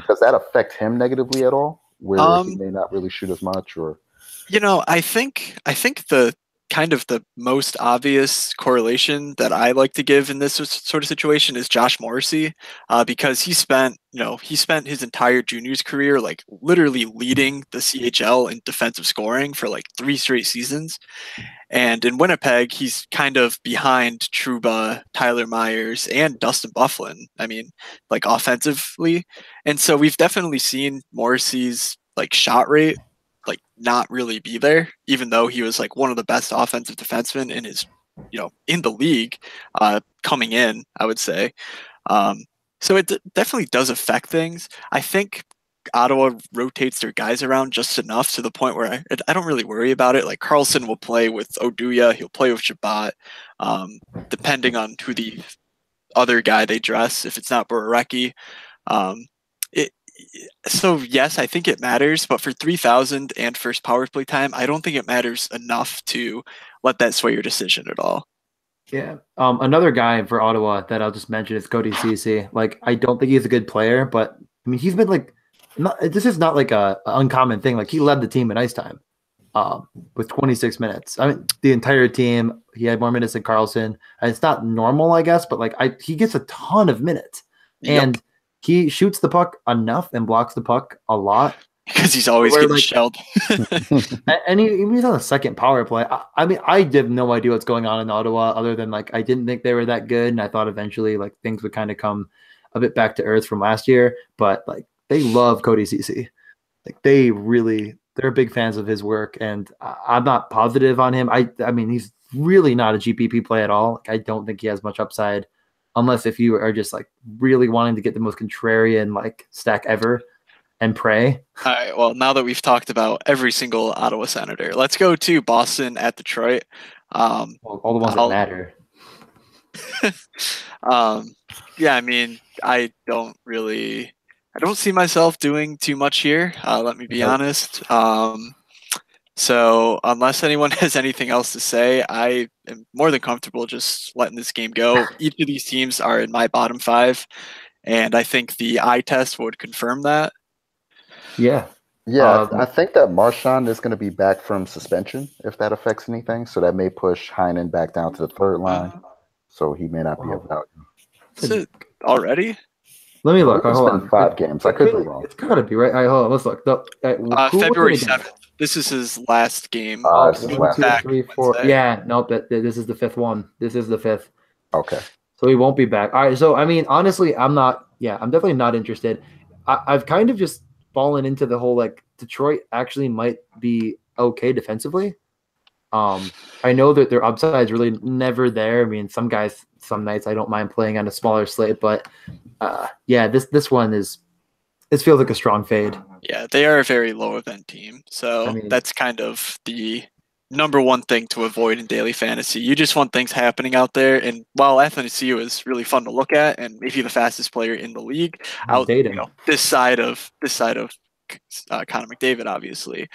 S3: does that affect him negatively at all? Where he may not really shoot as much, or
S1: I think the kind of the most obvious correlation that I like to give in this sort of situation is Josh Morrissey, because he spent his entire juniors career like literally leading the CHL in defensive scoring for like 3 straight seasons. And in Winnipeg, he's kind of behind Trouba, Tyler Myers, and Dustin Byfuglien. I mean, like offensively. And so we've definitely seen Morrissey's like shot rate like not really be there, even though he was like one of the best offensive defensemen in his, in the league coming in, I would say. So it definitely does affect things. I think Ottawa rotates their guys around just enough to the point where I don't really worry about it. Like Carlson will play with Oduya, he'll play with Shabbat, depending on who the other guy they dress. If it's not Borowecki, so yes, I think it matters, but for 3,000 and first power play time, I don't think it matters enough to let that sway your decision at all.
S2: Yeah. Another guy for Ottawa that I'll just mention is Cody Ceci. Like, I don't think he's a good player, but I mean, he's been like, this is not like a uncommon thing. Like, he led the team in ice time with 26 minutes. I mean, the entire team, he had more minutes than Carlson. And it's not normal, I guess, but like he gets a ton of minutes.
S1: Yep.
S2: And he shoots the puck enough and blocks the puck a lot.
S1: Because he's always getting shelled.
S2: And he's on the second power play. I mean, I have no idea what's going on in Ottawa other than like I didn't think they were that good, and I thought eventually like things would kind of come a bit back to earth from last year. But like they love Cody Ceci. Like they're big fans of his work, and I'm not positive on him. I mean, he's really not a GPP play at all. Like, I don't think he has much upside, unless if you are just like really wanting to get the most contrarian like stack ever and pray.
S1: All right. Well, now that we've talked about every single Ottawa Senator, let's go to Boston at Detroit.
S2: All the ones that matter.
S1: Yeah, I mean, I don't really I don't see myself doing too much here. Let me be honest. So unless anyone has anything else to say, I am more than comfortable just letting this game go. Each of these teams are in my bottom 5, and I think the eye test would confirm that.
S2: Yeah.
S3: Yeah, I think that Marshawn is going to be back from suspension, if that affects anything. So that may push Heinen back down to the 3rd line. So he may not be of value.
S1: Is it already?
S2: Let me look.
S3: It's
S2: Hold
S3: been
S2: on.
S3: 5 games. I could be wrong.
S2: It's got to be right. All right, hold on. Let's look.
S1: February 7th. This is his last game.
S3: This is last
S2: 2, 3, 4. Yeah, nope. This is the 5th one. This is the 5th.
S3: Okay.
S2: So he won't be back. All right. So I mean, honestly, I'm definitely not interested. I've kind of just fallen into the whole like Detroit actually might be okay defensively. I know that their upside is really never there. I mean, some nights I don't mind playing on a smaller slate, but this one it feels like a strong fade.
S1: Yeah, they are a very low event team, so that's kind of the number one thing to avoid in daily fantasy. You just want things happening out there, and while Athanasiou is really fun to look at and maybe the fastest player in the league, this side of Connor McDavid, obviously,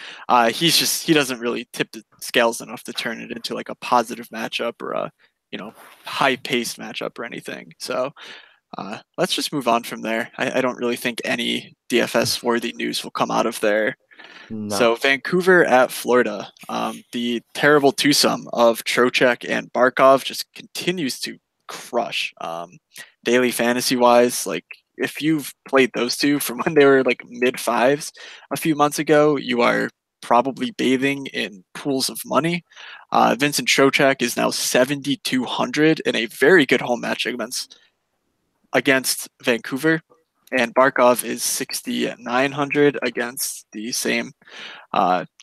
S1: he doesn't really tip the scales enough to turn it into like a positive matchup or a high-paced matchup or anything. So let's just move on from there. I don't really think any DFS-worthy news will come out of there. No. So Vancouver at Florida. The terrible twosome of Trocheck and Barkov just continues to crush. Daily fantasy-wise, like, if you've played those two from when they were like mid-5s a few months ago, you are probably bathing in pools of money. Vincent Trocheck is now 7,200 in a very good home match against Vancouver, and Barkov is 6,900 against the same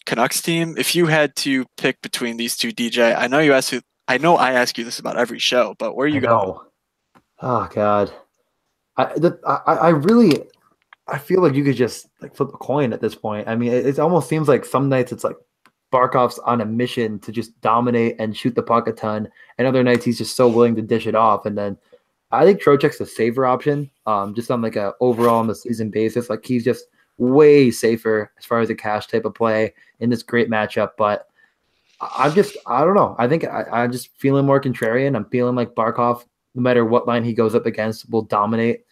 S1: Canucks team. If you had to pick between these two, DJ, I know I ask you this about every show, but where are you going?
S2: Oh God. I feel like you could just like flip a coin at this point. I mean, it almost seems like some nights it's like Barkov's on a mission to just dominate and shoot the puck a ton, and other nights he's just so willing to dish it off. And then I think Trocheck's a safer option, just on like a overall on the season basis. Like he's just way safer as far as a cash type of play in this great matchup. But I don't know. I think I'm just feeling more contrarian. I'm feeling like Barkov, no matter what line he goes up against, will dominate.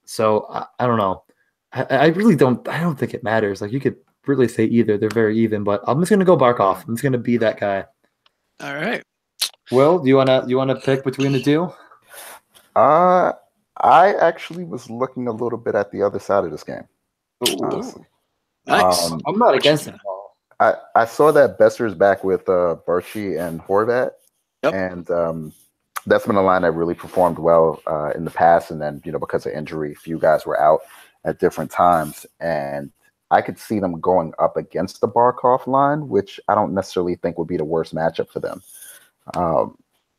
S2: So I don't know. I really don't. I don't think it matters. Like you could really say either. They're very even, but I'm just gonna go Barkov. I'm just gonna be that guy.
S1: All right.
S2: Will, do you wanna pick between the two?
S3: I actually was looking a little bit at the other side of this game. Honestly.
S1: Nice.
S2: I'm not against it at all.
S3: I saw that Besser's back with Berchi and Horvat, and that's been a line that really performed well in the past. And then, because of injury, a few guys were out at different times. And I could see them going up against the Barkov line, which I don't necessarily think would be the worst matchup for them.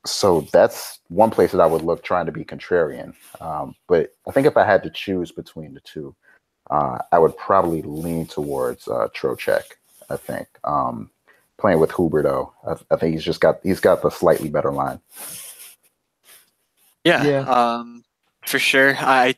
S3: So that's one place that I would look trying to be contrarian. But I think if I had to choose between the two, I would probably lean towards Trocheck, I think. Playing with Huberdeau, I think he's got the slightly better line.
S1: Yeah. For sure. I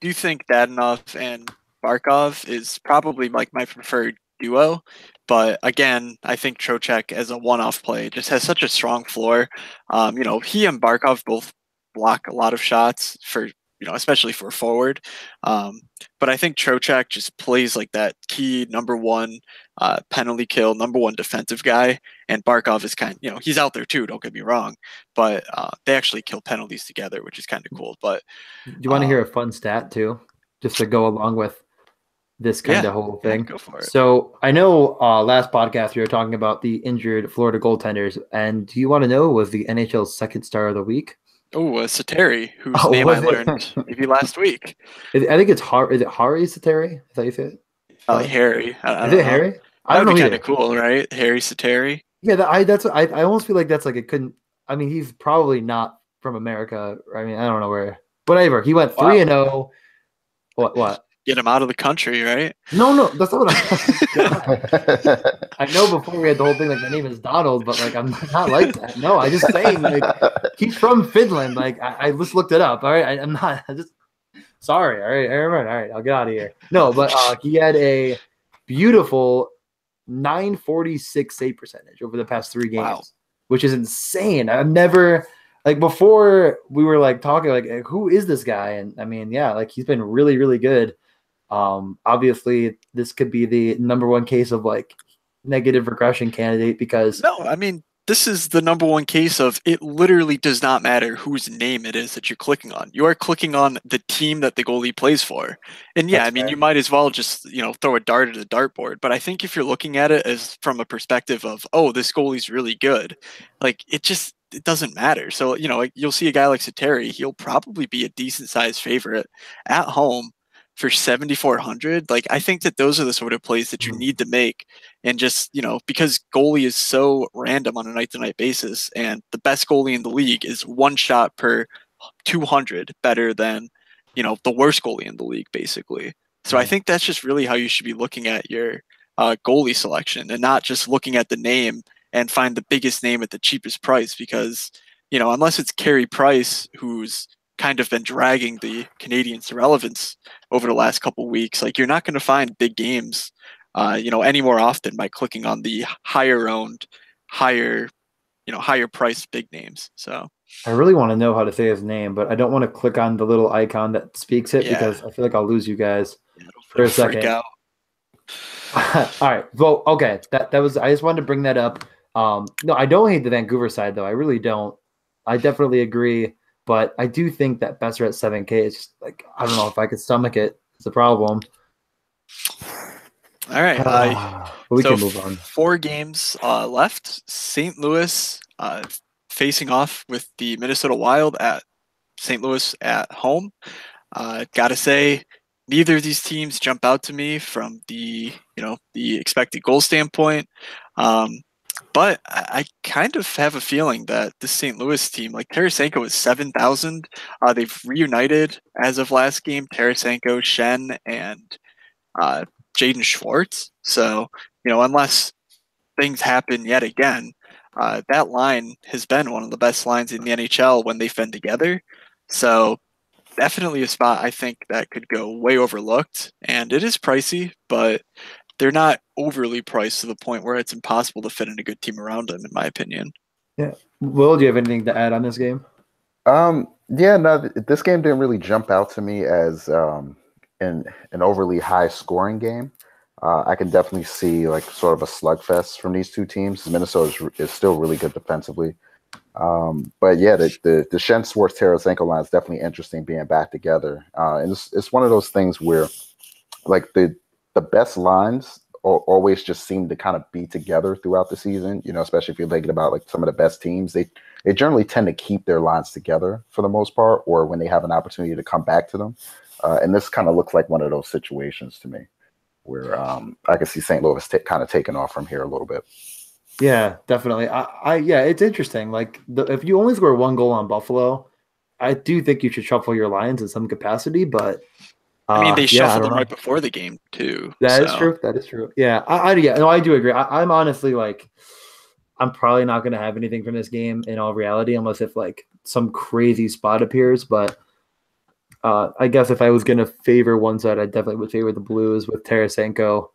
S1: do think Dadonov and Barkov is probably like my preferred duo, but again, I think Trocheck as a one-off play just has such a strong floor. He and Barkov both block a lot of shots for, especially for forward. But I think Trocheck just plays like that key number one penalty kill, number one defensive guy, and Barkov is he's out there too, don't get me wrong, but they actually kill penalties together, which is kind of cool. But
S2: do you want to hear a fun stat too, just to go along with this kind of whole thing?
S1: Go for it.
S2: So I know last podcast we were talking about the injured Florida goaltenders, and do you want to know was the NHL's second star of the week?
S1: Oh, Sateri, whose name I learned maybe last week.
S2: I think it's Is it Harry Sateri? Is that how you say it?
S1: Harry.
S2: Is it Harry?
S1: That would be kind of cool, right? Harry Sateri.
S2: Yeah, I almost feel like that's like it couldn't. I mean, he's probably not from America. I mean, I don't know where. Whatever. He went 3-0. What?
S1: Get him out of the country, right?
S2: No, that's not what I know before we had the whole thing, like, my name is Donald, but, like, I'm not like that. No, I just saying, like, he's from Finland. Like, I just looked it up, all right? I'm not. Sorry. All right. I'll get out of here. No, but he had a beautiful 946 save percentage over the past 3 games,
S1: Wow.
S2: which is insane. I've never like before we were like talking like who is this guy? And I mean, yeah, like he's been really, really good. Obviously this could be the number one case of like negative regression candidate because
S1: No, I mean, this is the number one case of it literally does not matter whose name it is that you're clicking on. You are clicking on the team that the goalie plays for. And yeah,
S2: That's
S1: I mean,
S2: fair.
S1: you might as well just, throw a dart at a dartboard. But I think if you're looking at it as from a perspective of, oh, this goalie's really good, like it doesn't matter. So, like, you'll see a guy like Sateri, he'll probably be a decent sized favorite at home for 7,400. Like, I think that those are the sort of plays that you need to make. And just, because goalie is so random on a night to night basis, and the best goalie in the league is one shot per 200 better than, the worst goalie in the league, basically. So I think that's just really how you should be looking at your goalie selection and not just looking at the name and find the biggest name at the cheapest price because, unless it's Carey Price, who's kind of been dragging the Canadians to relevance over the last couple weeks, like you're not going to find big games any more often by clicking on the higher owned, higher priced big names. So
S2: I really want to know how to say his name, but I don't want to click on the little icon that speaks it
S1: Yeah.
S2: because I feel like I'll lose you guys
S1: it'll
S2: for a
S1: freak
S2: second.
S1: out.
S2: All right. Well, okay. That was I just wanted to bring that up. No, I don't hate the Vancouver side though. I really don't. I definitely agree, but I do think that Besser at 7K is just like I don't know if I could stomach it. It's a problem.
S1: All right.
S2: But we
S1: So
S2: can move on.
S1: 4 games left. St. Louis facing off with the Minnesota Wild at St. Louis at home. Gotta say, neither of these teams jump out to me from the expected goal standpoint. But I kind of have a feeling that the St. Louis team, like Tarasenko is 7,000. They've reunited as of last game, Tarasenko, Shen, and Jaden Schwartz. So, unless things happen yet again, that line has been one of the best lines in the NHL when they've been together. So definitely a spot I think that could go way overlooked. And it is pricey, but they're not overly priced to the point where it's impossible to fit in a good team around them, in my opinion.
S2: Yeah. Will, do you have anything to add on this game?
S3: Yeah, no, this game didn't really jump out to me as an overly high scoring game. I can definitely see like sort of a slugfest from these two teams. Minnesota is still really good defensively. But yeah, the Shen Schwartz Tarasenko line is definitely interesting being back together. And it's one of those things where like the best lines always just seem to kind of be together throughout the season, especially if you're thinking about like some of the best teams. They generally tend to keep their lines together for the most part, or when they have an opportunity to come back to them. And this kind of looks like one of those situations to me where I can see St. Louis kind of taking off from here a little bit.
S2: Yeah, definitely. Yeah, it's interesting. Like if you only score 1 goal on Buffalo, I do think you should shuffle your lines in some capacity, but
S1: I mean, they shuffled them
S2: know.
S1: right before the game too.
S2: That is true. That is true. Yeah, I do agree. I'm honestly like, I'm probably not going to have anything from this game in all reality, unless if like some crazy spot appears. But I guess if I was going to favor one side, I definitely would favor the Blues with Tarasenko.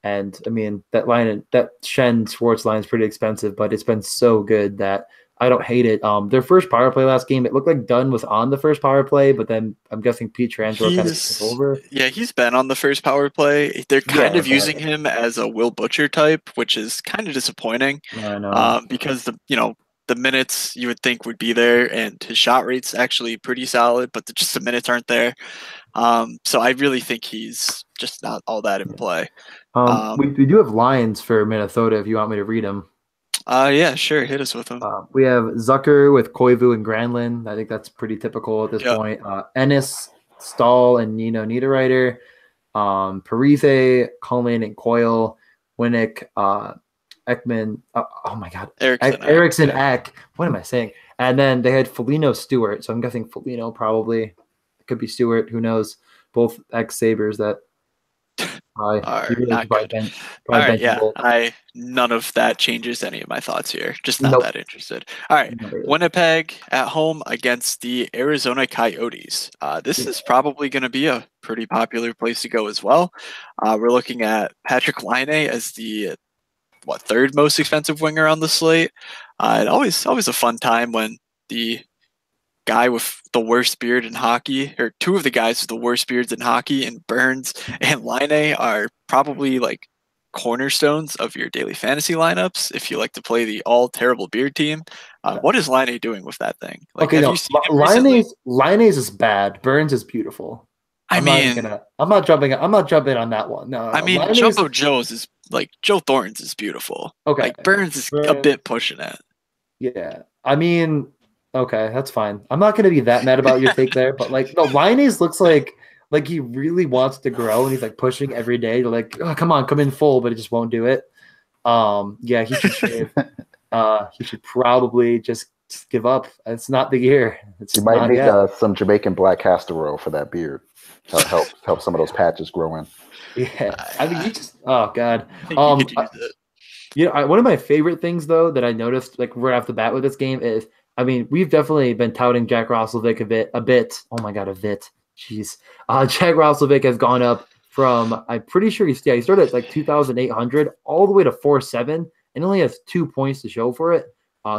S2: And I mean, that Shen Schwartz line is pretty expensive, but it's been so good that I don't hate it. Their first power play last game, it looked like Dunn was on the first power play, but then I'm guessing Pete Trangelo kind of took over.
S1: Yeah, he's been on the first power play. They're kind of using him as a Will Butcher type, which is kind of disappointing.
S2: I know.
S1: Because the minutes you would think would be there, and his shot rate's actually pretty solid, but just the minutes aren't there. So I really think he's just not all that in play.
S2: We do have lines for Minnesota if you want me to read them.
S1: Yeah, sure. Hit us with them.
S2: We have Zucker with Koivu and Granlund. I think that's pretty typical at this point. Ennis, Stahl, and Nino Niederreiter. Parise, Coleman, and Coyle. Winnick, Ekman. Oh my God. Eriksson, Ek. What am I saying? And then they had Foligno, Stewart. So I'm guessing Foligno probably. It could be Stewart. Who knows? Both ex-Sabres that
S1: are
S2: You really
S1: not
S2: should probably
S1: good. All
S2: probably
S1: right,
S2: bench
S1: yeah,
S2: Bolt.
S1: none of that changes any of my thoughts here. Just not
S2: Nope.
S1: that interested. All right,
S2: Not really.
S1: Winnipeg at home against the Arizona Coyotes. This is probably going to be a pretty popular place to go as well. We're looking at Patrick Laine as the third most expensive winger on the slate. Always a fun time when the guy with the worst beard in hockey, or two of the guys with the worst beards in hockey, and Burns and Laine are probably like cornerstones of your daily fantasy lineups if you like to play the all terrible beard team. What is Laine doing with that thing? Like,
S2: Okay,
S1: have
S2: no,
S1: you seen him recently?
S2: Laine's is bad. Burns is beautiful.
S1: I mean,
S2: I'm not jumping on that one. No,
S1: I mean,
S2: Laine's
S1: Jumbo Joe's is like Joe Thornton's is beautiful.
S2: okay.
S1: Like Burns is a
S2: Burns,
S1: bit pushing it.
S2: yeah. I mean, okay, that's fine. I'm not gonna be that mad about your take there, but like no, Laine's looks like he really wants to grow and he's like pushing every day to like, oh, come on, come in full, but he just won't do it. Yeah, he should shave. He should probably just give up. It's not the year. It's
S3: You might
S2: not
S3: need
S2: yet.
S3: some Jamaican black castor oil for that beard. Help some of those patches grow in.
S2: Yeah, I mean, you just oh god.
S1: I think you could use it.
S2: You know, one of my favorite things though that I noticed like right off the bat with this game is, I mean, we've definitely been touting Jack Roslovic a bit. Oh my god, a bit. Jeez, Jack Roslovic has gone up from, I'm pretty sure he started at like 2,800 all the way to 4.7 and only has 2 points to show for it.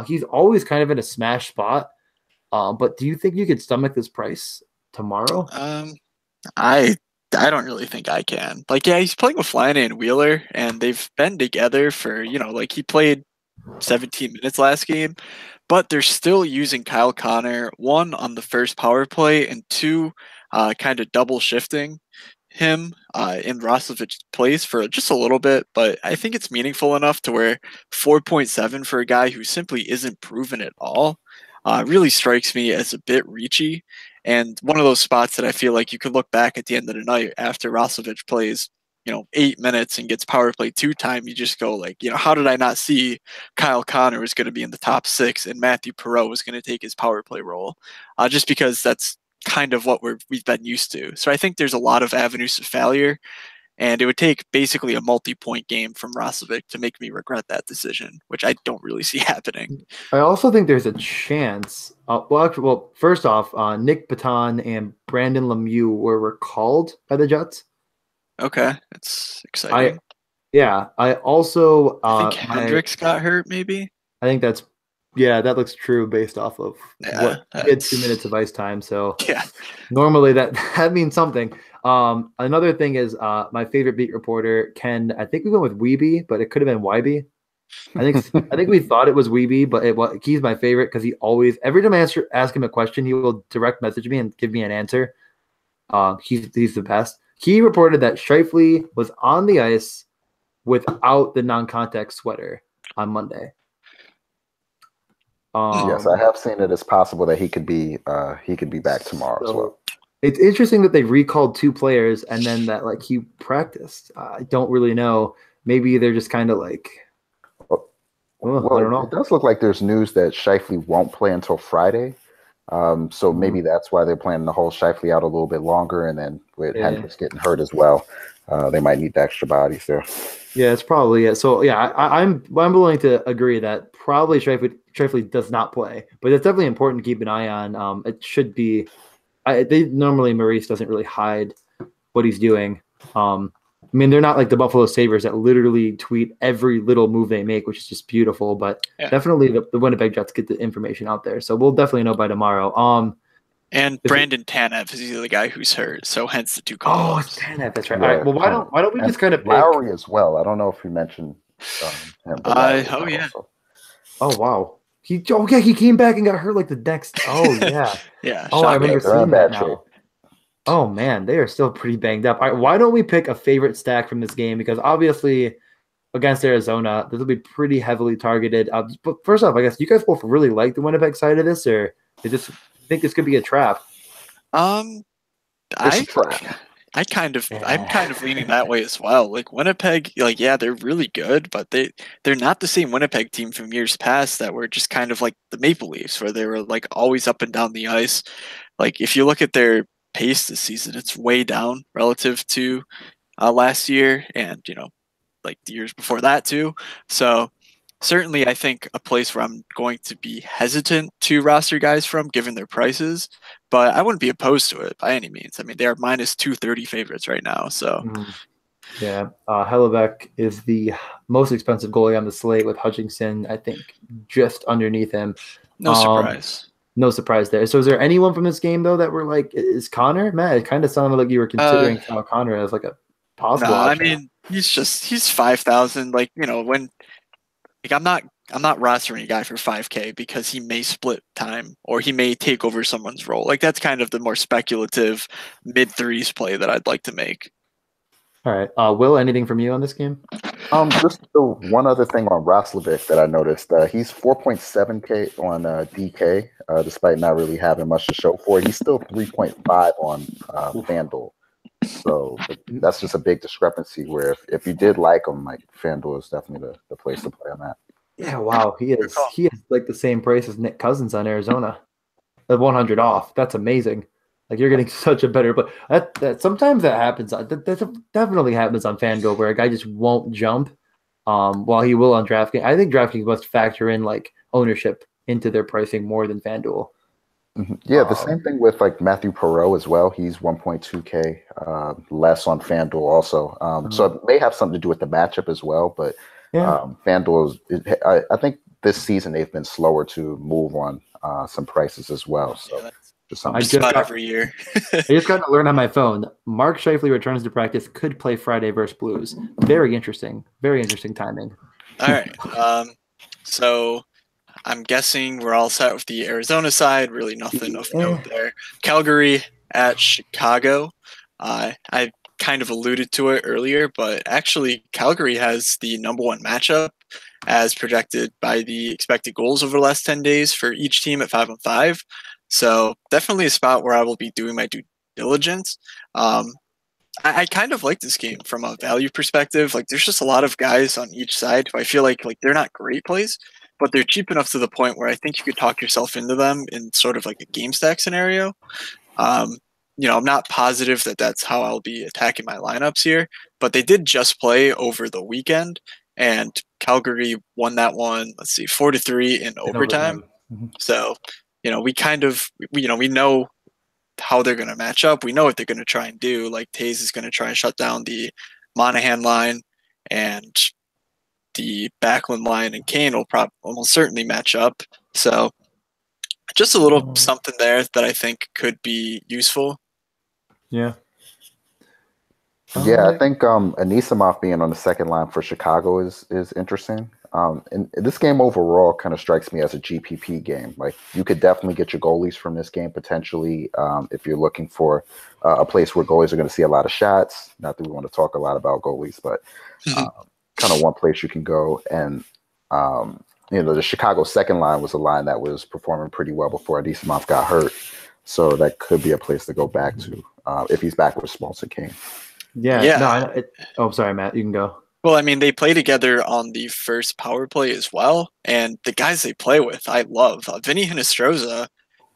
S2: He's always kind of in a smash spot. But do you think you could stomach this price tomorrow?
S1: I don't really think I can. Like, yeah, he's playing with Laine and Wheeler, and they've been together for, like he played 17 minutes last game, but they're still using Kyle Connor, one, on the first power play, and two, kind of double shifting him in Roslovic's place for just a little bit. But I think it's meaningful enough to where 4.7 for a guy who simply isn't proven at all really strikes me as a bit reachy. And one of those spots that I feel like you could look back at the end of the night after Roslovic plays 8 minutes and gets power play 2 time, you just go like, how did I not see Kyle Connor was going to be in the top 6 and Matthew Perreault was going to take his power play role? Just because that's kind of what we've been used to. So I think there's a lot of avenues to failure, and it would take basically a multi-point game from Roslovic to make me regret that decision, which I don't really see happening.
S2: I also think there's a chance. Well, first off, Nick Baton and Brandon Lemieux were recalled by the Jets.
S1: Okay, that's exciting.
S2: I also
S1: I think Hendricks got hurt, maybe.
S2: I think that looks true based off of what he had 2 minutes of ice time. So
S1: yeah,
S2: normally that means something. Another thing is my favorite beat reporter, Ken. I think we went with Weeby, but it could have been Wybe. I think we thought it was Weeby, but he's my favorite because he always, every time I ask him a question, he will direct message me and give me an answer. He's the best. He reported that Scheifele was on the ice without the non-contact sweater on Monday.
S3: Yes, I have seen it as possible that he could be back tomorrow as well.
S2: It's interesting that they recalled 2 players and then that like he practiced. I don't really know. Maybe they're just kind of like. I don't know.
S3: It does look like there's news that Scheifele won't play until Friday. So maybe that's why they're planning to hold Scheifele out a little bit longer, and then with Hendricks getting hurt as well, they might need the extra bodies there.
S2: Yeah, it's probably it. So yeah, I'm willing to agree that probably Scheifele does not play, but it's definitely important to keep an eye on. It should be. Normally Maurice doesn't really hide what he's doing. I mean, they're not like the Buffalo Sabres that literally tweet every little move they make, which is just beautiful. But definitely the Winnipeg Jets get the information out there. So we'll definitely know by tomorrow.
S1: And Brandon Tanev is the guy who's hurt, so hence the 2 calls.
S2: Oh, it's Tanev, that's right. All right. Well, why don't we just kind of pick
S3: Lowry as well? I don't know if you mentioned him.
S1: Yeah.
S3: Also.
S2: Oh wow. He came back and got hurt like the next. Oh yeah.
S1: Yeah.
S2: Oh, I remember seeing that now.
S3: Shape.
S2: Oh man, they are still pretty banged up. All right, why don't we pick a favorite stack from this game? Because obviously, against Arizona, this will be pretty heavily targeted. But first off, I guess you guys both really like the Winnipeg side of this, or you just think this could be a trap?
S1: I'm kind of leaning that way as well. Like Winnipeg, they're really good, but they're not the same Winnipeg team from years past that were just kind of like the Maple Leafs, where they were like always up and down the ice. Like if you look at their pace this season, it's way down relative to last year, and like the years before that too. So certainly, I think a place where I'm going to be hesitant to roster guys from, given their prices, but I wouldn't be opposed to it by any means. I mean, they are minus 230 favorites right now. So
S2: Yeah, Hellebuck is the most expensive goalie on the slate with Hutchinson, I think, just underneath him.
S1: no surprise.
S2: No surprise there. So is there anyone from this game, though, that were like, is Connor? Matt, it kind of sounded like you were considering Connor as like a possible option.
S1: I mean, he's 5,000. Like, when like I'm not rostering a guy for 5K because he may split time or he may take over someone's role. Like that's kind of the more speculative mid threes play that I'd like to make.
S2: All right. Will, anything from you on this game?
S3: Just the one other thing on Roslovic that I noticed. He's 4.7K on DK, despite not really having much to show for it. He's still 3.5 on FanDuel. So that's just a big discrepancy where if you did like him, like FanDuel is definitely the place to play on that.
S2: Yeah, wow. He is like the same price as Nick Cousins on Arizona. At 100 off. That's amazing. Like you're getting such a better, but that sometimes that happens. That definitely happens on FanDuel where a guy just won't jump, while he will on DraftKings. I think DraftKings must factor in like ownership into their pricing more than FanDuel.
S3: Mm-hmm. Yeah, the same thing with like Matthew Perreault as well. He's 1.2K less on FanDuel also. So it may have something to do with the matchup as well. But FanDuel I think this season they've been slower to move on some prices as well. So.
S1: Every year.
S2: I just got to learn on my phone. Mark Scheifele returns to practice, could play Friday versus Blues. Very interesting timing.
S1: All right. So I'm guessing we're all set with the Arizona side. Really nothing of note there. Calgary at Chicago. I kind of alluded to it earlier, but actually Calgary has the number one matchup as projected by the expected goals over the last 10 days for each team at 5-on-5. So definitely a spot where I will be doing my due diligence. I kind of like this game from a value perspective. Like there's just a lot of guys on each side who I feel like they're not great plays, but they're cheap enough to the point where I think you could talk yourself into them in sort of like a game stack scenario. I'm not positive that that's how I'll be attacking my lineups here, but they did just play over the weekend and Calgary won that one. Let's see, 4-3 in overtime.
S2: Mm-hmm.
S1: So, we know how they're going to match up. We know what they're going to try and do. Like Taze is going to try and shut down the Monahan line, and the Backlund line and Kane will almost certainly match up. So just a little something there that I think could be useful.
S2: Yeah.
S3: Yeah, I think Anisimov being on the second line for Chicago is interesting. And this game overall kind of strikes me as a GPP game. Like you could definitely get your goalies from this game potentially if you're looking for a place where goalies are going to see a lot of shots. Not that we want to talk a lot about goalies, but kind of one place you can go. And the Chicago second line was a line that was performing pretty well before Anisimov got hurt. So that could be a place to go back to if he's back with Smalson Kane.
S2: Yeah. No, sorry, Matt. You can go.
S1: Well, I mean, they play together on the first power play as well, and the guys they play with, I love. Vinny Hinostroza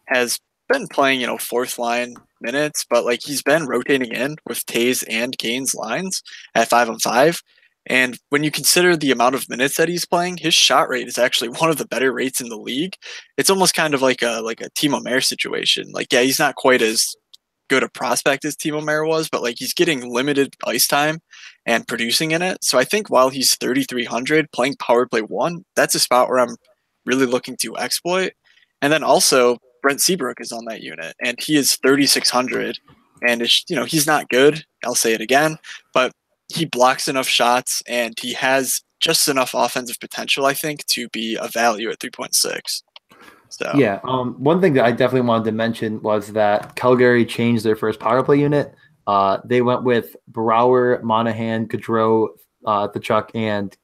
S1: has been playing, fourth line minutes, but like he's been rotating in with Taze and Kane's lines at 5-on-5. And when you consider the amount of minutes that he's playing, his shot rate is actually one of the better rates in the league. It's almost kind of like a Timo Meier situation. Like, yeah, he's not quite as good a prospect as Timo Meier was, but like he's getting limited ice time and producing in it. So I think while he's 3,300 playing power play 1, that's a spot where I'm really looking to exploit. And then also Brent Seabrook is on that unit and he is 3,600 and it's, he's not good. I'll say it again, but he blocks enough shots and he has just enough offensive potential, I think, to be a value at 3.6. So
S2: yeah, one thing that I definitely wanted to mention was that Calgary changed their first power play unit. They went with Brouwer, Monahan, Gaudreau, Tkachuk, and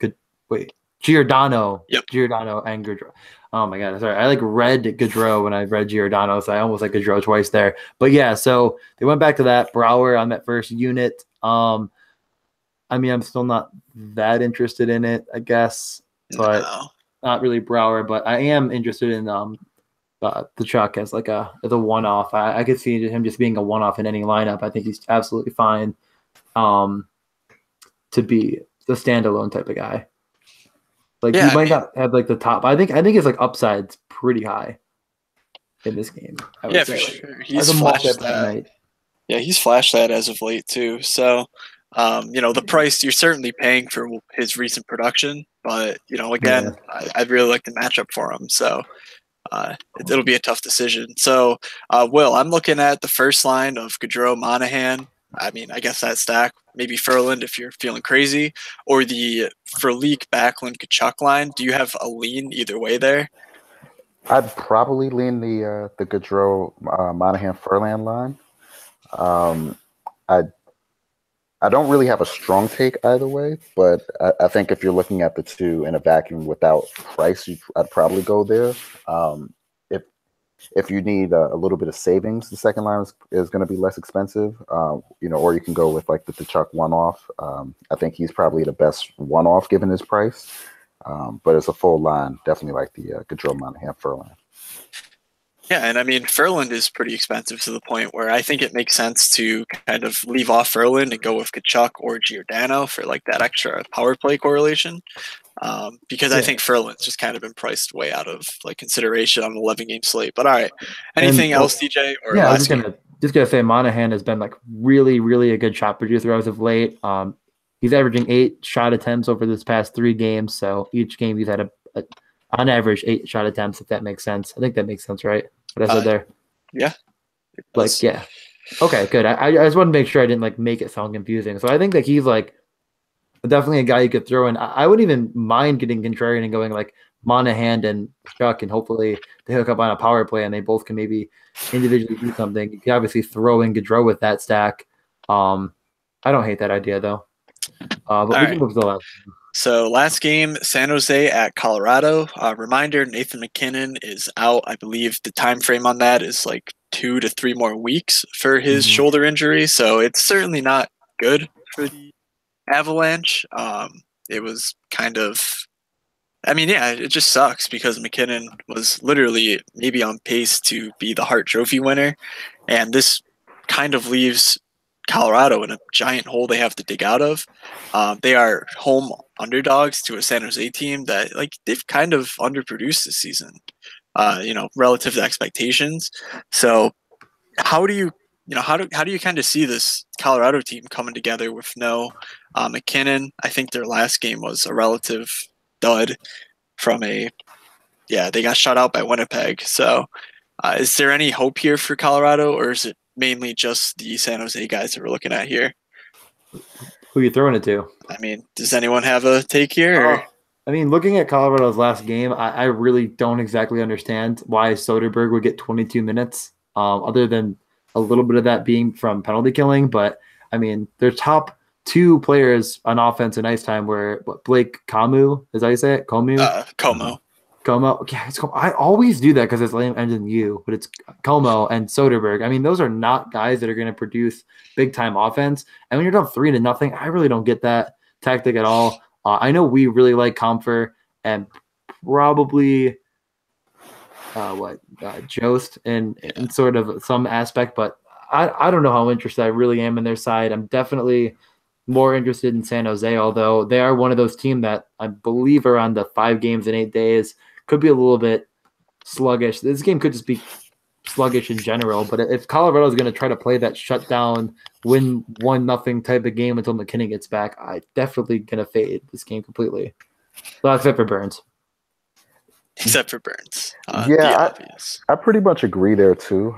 S2: Giordano.
S1: Yep.
S2: Giordano and Gaudreau. Oh my God, sorry. I read Gaudreau when I read Giordano, so I almost Gaudreau twice there. But yeah, so they went back to that. Brouwer on that first unit. I'm still not that interested in it, I guess, but. No. Not really Brouwer, but I am interested in Tkachuk as as a one-off. I could see him just being a one-off in any lineup. I think he's absolutely fine. to be the standalone type of guy. Like
S1: Yeah,
S2: he might not have like the top. I think his like upside's pretty high in this game. I would
S1: Yeah,
S2: say.
S1: for
S2: Like,
S1: sure.
S2: as
S1: He's
S2: a
S1: flashed
S2: matchup
S1: that.
S2: night.
S1: Yeah, he's flashed that as of late too. So, the price you're certainly paying for his recent production, but again, I'd really like the matchup for him. So, it'll be a tough decision. So, Will, I'm looking at the first line of Gaudreau, Monahan. I mean, I guess that stack, maybe Ferland if you're feeling crazy, or the Verleek, Backlund, Kachuk line. Do you have a lean either way there?
S3: I'd probably lean the Gaudreau, Monahan, Furlan line. I don't really have a strong take either way, but I think if you're looking at the two in a vacuum without price, I'd probably go there. If you need a little bit of savings, the second line is going to be less expensive, or you can go with like the Tkachuk one-off. I think he's probably the best one-off given his price, but as a full line, definitely like the Gaudreau, Monahan, Furlan.
S1: Yeah, and I mean, Ferland is pretty expensive to the point where I think it makes sense to kind of leave off Ferland and go with Kachuk or Giordano for like that extra power play correlation. Because I think Ferland's just kind of been priced way out of like consideration on an 11-game slate. But all right, anything else, DJ? Or
S2: yeah, I was just gonna say Monahan has been like really, really a good shot producer as of late. He's averaging 8 shot attempts over this past 3 games. So each game he's had on average 8 shot attempts, if that makes sense. I think that makes sense, right? What I said there.
S1: Yeah.
S2: Like, yeah. Okay, good. I just wanted to make sure I didn't like make it sound confusing. So I think that he's like definitely a guy you could throw in. I wouldn't even mind getting contrarian and going like Monahan and Chuck, and hopefully they hook up on a power play and they both can maybe individually do something. You can obviously throw in Gaudreau with that stack. I don't hate that idea though. But we can move to the last.
S1: So last game, San Jose at Colorado. Reminder, Nathan McKinnon is out. I believe the time frame on that is like 2 to 3 more weeks for his shoulder injury. So it's certainly not good for the Avalanche. It was kind of, it just sucks because McKinnon was literally maybe on pace to be the Hart Trophy winner. And this kind of leaves Colorado in a giant hole they have to dig out of. They are home underdogs to a San Jose team that like they've kind of underproduced this season, relative to expectations. So how do you kind of see this Colorado team coming together with no McKinnon? I think their last game was a relative dud they got shut out by Winnipeg. So is there any hope here for Colorado, or is it mainly just the San Jose guys that we're looking at here?
S2: Who are you throwing it to?
S1: I mean, does anyone have a take here?
S2: Looking at Colorado's last game, I really don't exactly understand why Soderberg would get 22 minutes, other than a little bit of that being from penalty killing. But, their top 2 players on offense in ice time were Blake Comeau. Is that how you say it? Comeau? Como. Yeah, it's Como. I always do that because his name ends in U, but it's Como and Soderberg. Those are not guys that are going to produce big-time offense. And when you're down 3-0, I really don't get that tactic at all. I know we really like Comfer and probably Jost in sort of some aspect, but I don't know how interested I really am in their side. I'm definitely more interested in San Jose, although they are one of those teams that I believe are on the 5 games in 8 days. Could be a little bit sluggish. This game could just be sluggish in general, but if Colorado is going to try to play that shutdown, win 1-0 type of game until McKinnon gets back, I definitely going to fade this game completely. Well, except for Burns.
S3: I pretty much agree there too.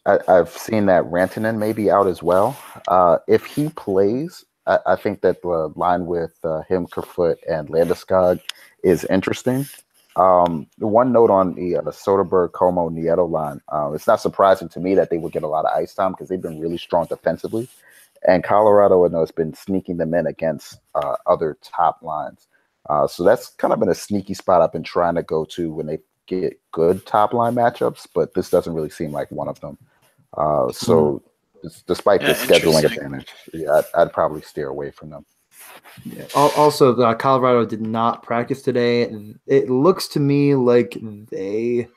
S3: I've seen that Rantanen may be out as well. If he plays, I think that the line with him, Kerfoot, and Landeskog is interesting. The one note on the Soderberg, Como, Nieto line, it's not surprising to me that they would get a lot of ice time because they've been really strong defensively. And Colorado, has been sneaking them in against other top lines. So that's kind of been a sneaky spot I've been trying to go to when they get good top line matchups, but this doesn't really seem like one of them. So despite the scheduling advantage, I'd probably steer away from them.
S2: Yeah. Also, Colorado did not practice today. It looks to me like they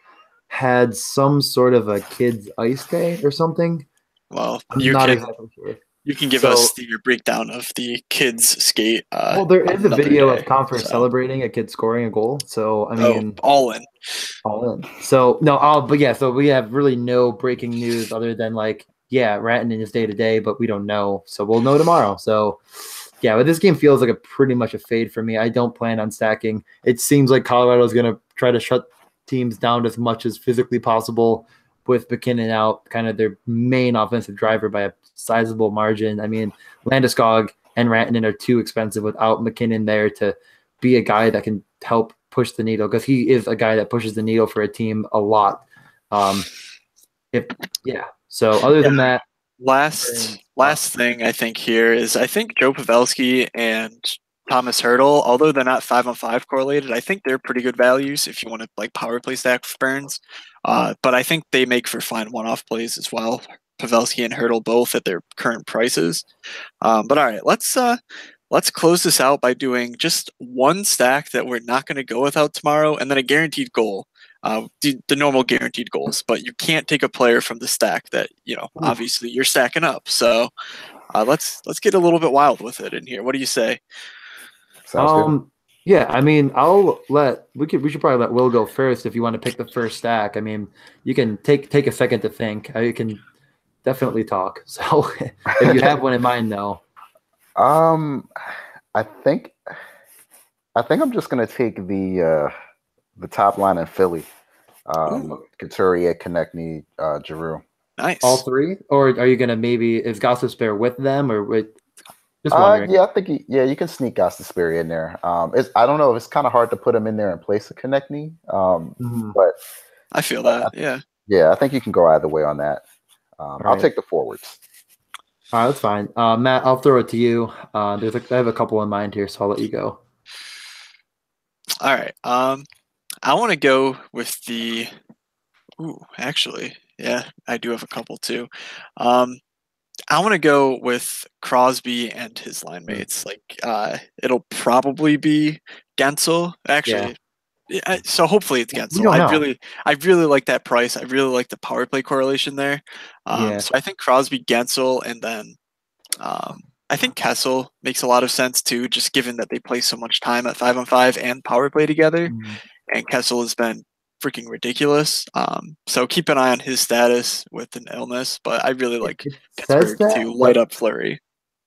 S2: had some sort of a kids' ice day or something.
S1: Well,
S2: I'm not exactly sure.
S1: You can give
S2: So-
S1: us your breakdown of the kids skate.
S2: Well, there is a
S1: another
S2: video
S1: day,
S2: of Conference
S1: so-
S2: celebrating a kid scoring a goal. So I mean,
S1: all in.
S2: all in. So no, but yeah, so we have really no breaking news other than like, yeah, Rantanen is day to day, but we don't know. So we'll know tomorrow. So yeah, but this game feels like a pretty much a fade for me. I don't plan on stacking. It seems like Colorado is going to try to shut teams down as much as physically possible with McKinnon out, kind of their main offensive driver by a sizable margin. I mean, Landeskog and Rantanen are too expensive without McKinnon there to be a guy that can help push the needle, because he is a guy that pushes the needle for a team a lot. So other than that,
S1: Last thing I think here is I think Joe Pavelski and Thomas Hurdle, although they're not 5-on-5 correlated, I think they're pretty good values if you want to like power play stack with Burns. But I think they make for fine one-off plays as well. Pavelski and Hurdle both at their current prices. But all right, let's close this out by doing just one stack that we're not going to go without tomorrow, and then a guaranteed goal. The normal guaranteed goals, but you can't take a player from the stack that obviously you're stacking up. So let's get a little bit wild with it in here. What do you say?
S3: Sounds good.
S2: Yeah, I mean, we should probably let Will go first if you want to pick the first stack. I mean, you can take a second to think. You can definitely talk. So if you have one in mind, though.
S3: I think I'm just gonna take the top line in Philly. Couturier, Konechny, Giroux.
S1: Nice.
S2: All three, or are you gonna is Gostisbehere with them, or with? Just wondering.
S3: Yeah, I think you can sneak Gostisbehere in there. I don't know. It's kind of hard to put him in there in place of Konechny. But
S1: I feel that.
S3: Yeah, I think you can go either way on that. I'll take the forwards.
S2: All right, that's fine. Matt, I'll throw it to you. I have a couple in mind here, so I'll let you go.
S1: All right. I want to go with the. Actually, yeah, I do have a couple too. I want to go with Crosby and his line mates. It'll probably be Gensel. Actually, so hopefully it's Gensel. I really like that price. I really like the power play correlation there. So I think Crosby, Gensel, and then I think Kessel makes a lot of sense too, just given that they play so much time at 5-on-5 and power play together. And Kessel has been freaking ridiculous. So keep an eye on his status with an illness, but I really like Pittsburgh to light up Fleury.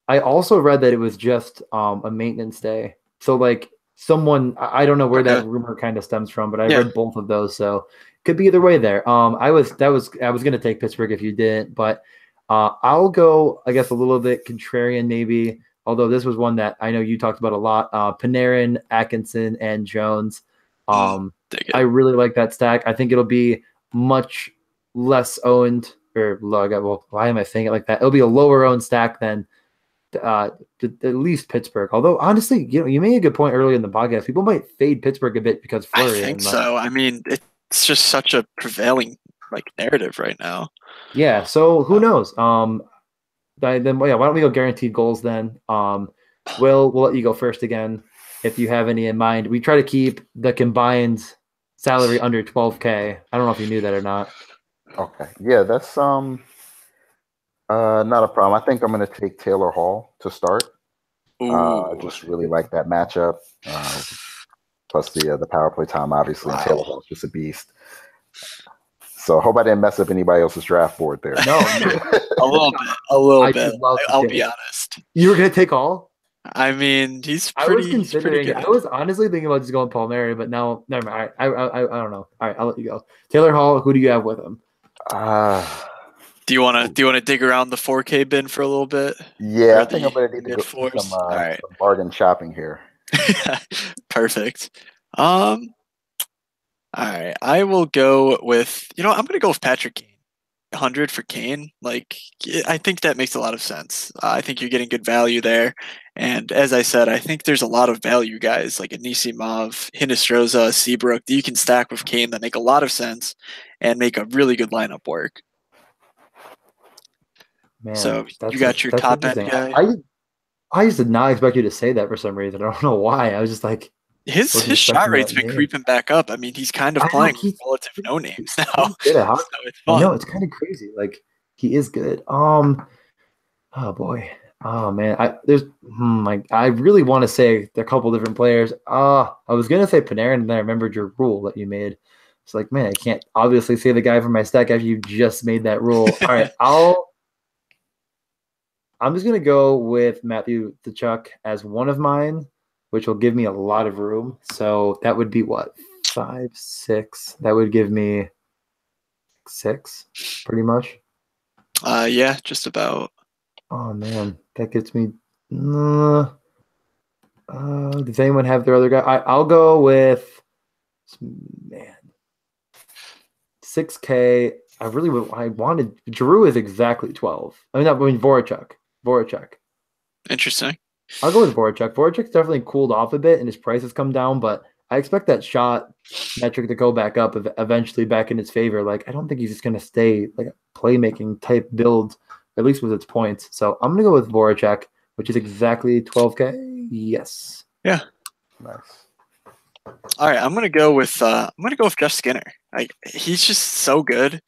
S2: I also read that it was just a maintenance day. So like someone, I don't know where that rumor kind of stems from, but I read both of those. So could be either way there. I was going to take Pittsburgh if you didn't, but I'll go, I guess, a little bit contrarian maybe, although this was one that I know you talked about a lot. Panarin, Atkinson, and Jones. I really like that stack. I think it'll be much less owned, or well, why am I saying it like that? It'll be a lower owned stack than at least Pittsburgh. Although honestly, you made a good point earlier in the podcast. People might fade Pittsburgh a bit because Fleury.
S1: I think so. I mean, it's just such a prevailing narrative right now.
S2: Yeah. So who knows? Why don't we go guaranteed goals then? We'll let you go first again. If you have any in mind, we try to keep the combined salary under 12K. I don't know if you knew that or not.
S3: Okay. Yeah, that's not a problem. I think I'm going to take Taylor Hall to start. I just really like that matchup. Plus the power play time, obviously. And Taylor Hall's just a beast. So I hope I didn't mess up anybody else's draft board there.
S2: No.
S1: a little bit. I'll be honest.
S2: You were going to take Hall?
S1: I mean, he's pretty.
S2: I was honestly thinking about just going Palmieri, but now never mind. I don't know. All right, I'll let you go. Taylor Hall. Who do you have with him?
S1: Do you want to dig around the 4K bin for a little bit?
S3: Yeah, I think I'm gonna need to do some bargain shopping here.
S1: Perfect. All right, I will go with. I'm gonna go with Patrick Kane. 100 for Kane. I think that makes a lot of sense. I think you're getting good value there. And as I said, I think there's a lot of value guys like Anisimov, Hinostroza, Seabrook that you can stack with Kane that make a lot of sense and make a really good lineup work. Man, so you got your top end guy.
S2: I just did not expect you to say that for some reason. I don't know why. I was just like,
S1: his shot rate's been creeping back up. I mean, he's kind of playing relative no names now. So it's fun.
S2: I know, it's kind of crazy. He is good. Oh boy. Oh man. I really want to say a couple different players. I was gonna say Panarin, and then I remembered your rule that you made. It's like, man, I can't obviously say the guy from my stack after you just made that rule. All right, I'm just gonna go with Matthew Tkachuk as one of mine, which will give me a lot of room. So that would be what, 5, 6. That would give me 6, pretty much.
S1: Yeah, just about.
S2: Oh man, that gets me. Does anyone have their other guy? I'll go with, man, 6K. I wanted Drew is exactly 12. I mean Voracek.
S1: Interesting.
S2: I'll go with Voracek. Voracek's definitely cooled off a bit and his price has come down, but I expect that shot metric to go back up eventually back in his favor. Like, I don't think he's just going to stay like a playmaking type build, at least with its points. So I'm going to go with Voracek, which is exactly 12K. Yes.
S1: Yeah.
S3: Nice.
S1: All right, I'm gonna go with Jeff Skinner. Like, he's just so good.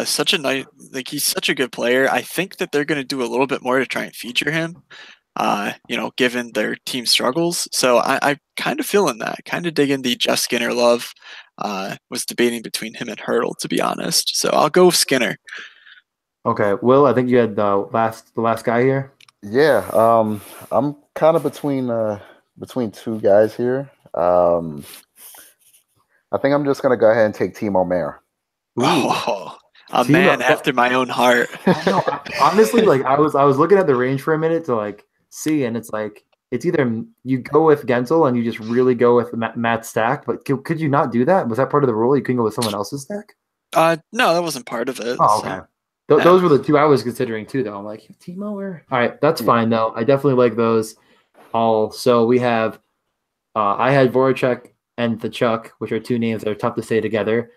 S1: Such a nice, like, he's such a good player. I think that they're gonna do a little bit more to try and feature him. Given their team struggles. So I kind of feeling that, kind of digging the Jeff Skinner love. Was debating between him and Hurdle, to be honest. So I'll go with Skinner.
S2: Okay, Will, I think you had the last guy here.
S3: Yeah, I'm kind of between two guys here. I think I'm just gonna go ahead and take Timo Meyer.
S1: Oh, a man after my own heart.
S2: Honestly, like I was looking at the range for a minute to like see, and it's like it's either you go with Gensel and you just really go with Matt's stack, but could you not do that? Was that part of the rule? You couldn't go with someone else's stack?
S1: No, that wasn't part of it.
S2: Oh, okay. So. Those were the two I was considering too, though. I'm like, Timo, where? All right, that's fine though. I definitely like those. So we have, I had Voracek and Tkachuk, which are two names that are tough to say together.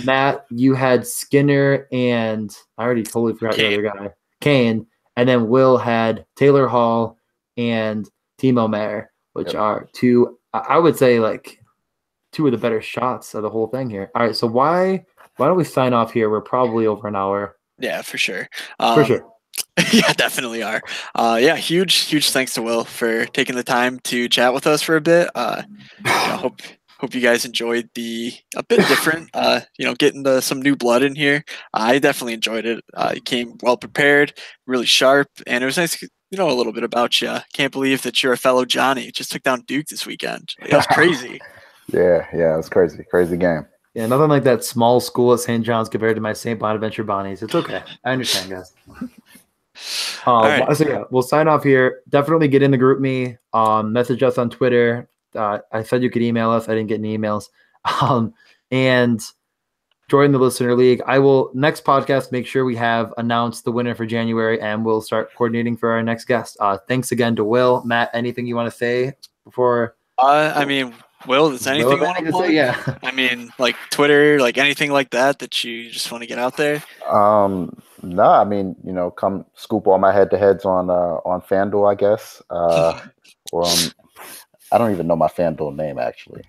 S2: Matt, you had Skinner and I already totally forgot the other guy, Kane, and then Will had Taylor Hall and Timo Meyer, which are two, I would say, like two of the better shots of the whole thing here. All right, so why don't we sign off here? We're probably over an hour.
S1: Yeah, for sure.
S2: For sure.
S1: Yeah, definitely are. Yeah, huge thanks to Will for taking the time to chat with us for a bit. Hope you guys enjoyed a bit different, getting some new blood in here. I definitely enjoyed it. You came well prepared, really sharp, and it was nice to know a little bit about you. Can't believe that you're a fellow Johnny. Just took down Duke this weekend. It was crazy.
S3: Yeah, it was crazy game.
S2: Yeah, nothing like that small school at St. John's compared to my St. Bonaventure Bonnies. It's okay. I understand, guys. Right. So yeah, we'll sign off here. Definitely get in the group me. Message us on Twitter. I said you could email us. I didn't get any emails. And join the listener league. I will next podcast make sure we have announced the winner for January, and we'll start coordinating for our next guest. Thanks again to Will. Matt, anything you want to say before?
S1: Will, is anything you want to plug?
S2: Yeah.
S1: I mean, like Twitter, like anything like that you just want to get out there?
S3: No, I mean, come scoop all my head-to-heads on FanDuel, I guess. I don't even know my FanDuel name, actually.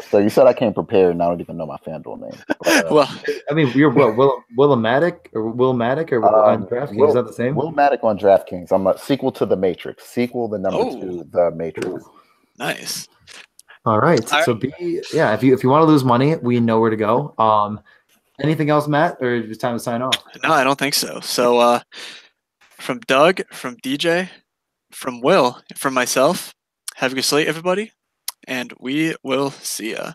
S3: So you said I came prepared, and I don't even know my FanDuel name. But,
S1: well,
S2: I mean, you're Will-O-Matic on DraftKings? Is that the same?
S3: Will-O-Matic on DraftKings. I'm a sequel to The Matrix. Sequel, the number 2, The Matrix.
S1: Nice.
S2: All right. So if you want to lose money, we know where to go. Anything else, Matt, or is it time to sign off?
S1: No, I don't think so. So from Doug, from DJ, from Will, from myself, have a good slate, everybody, and we will see ya.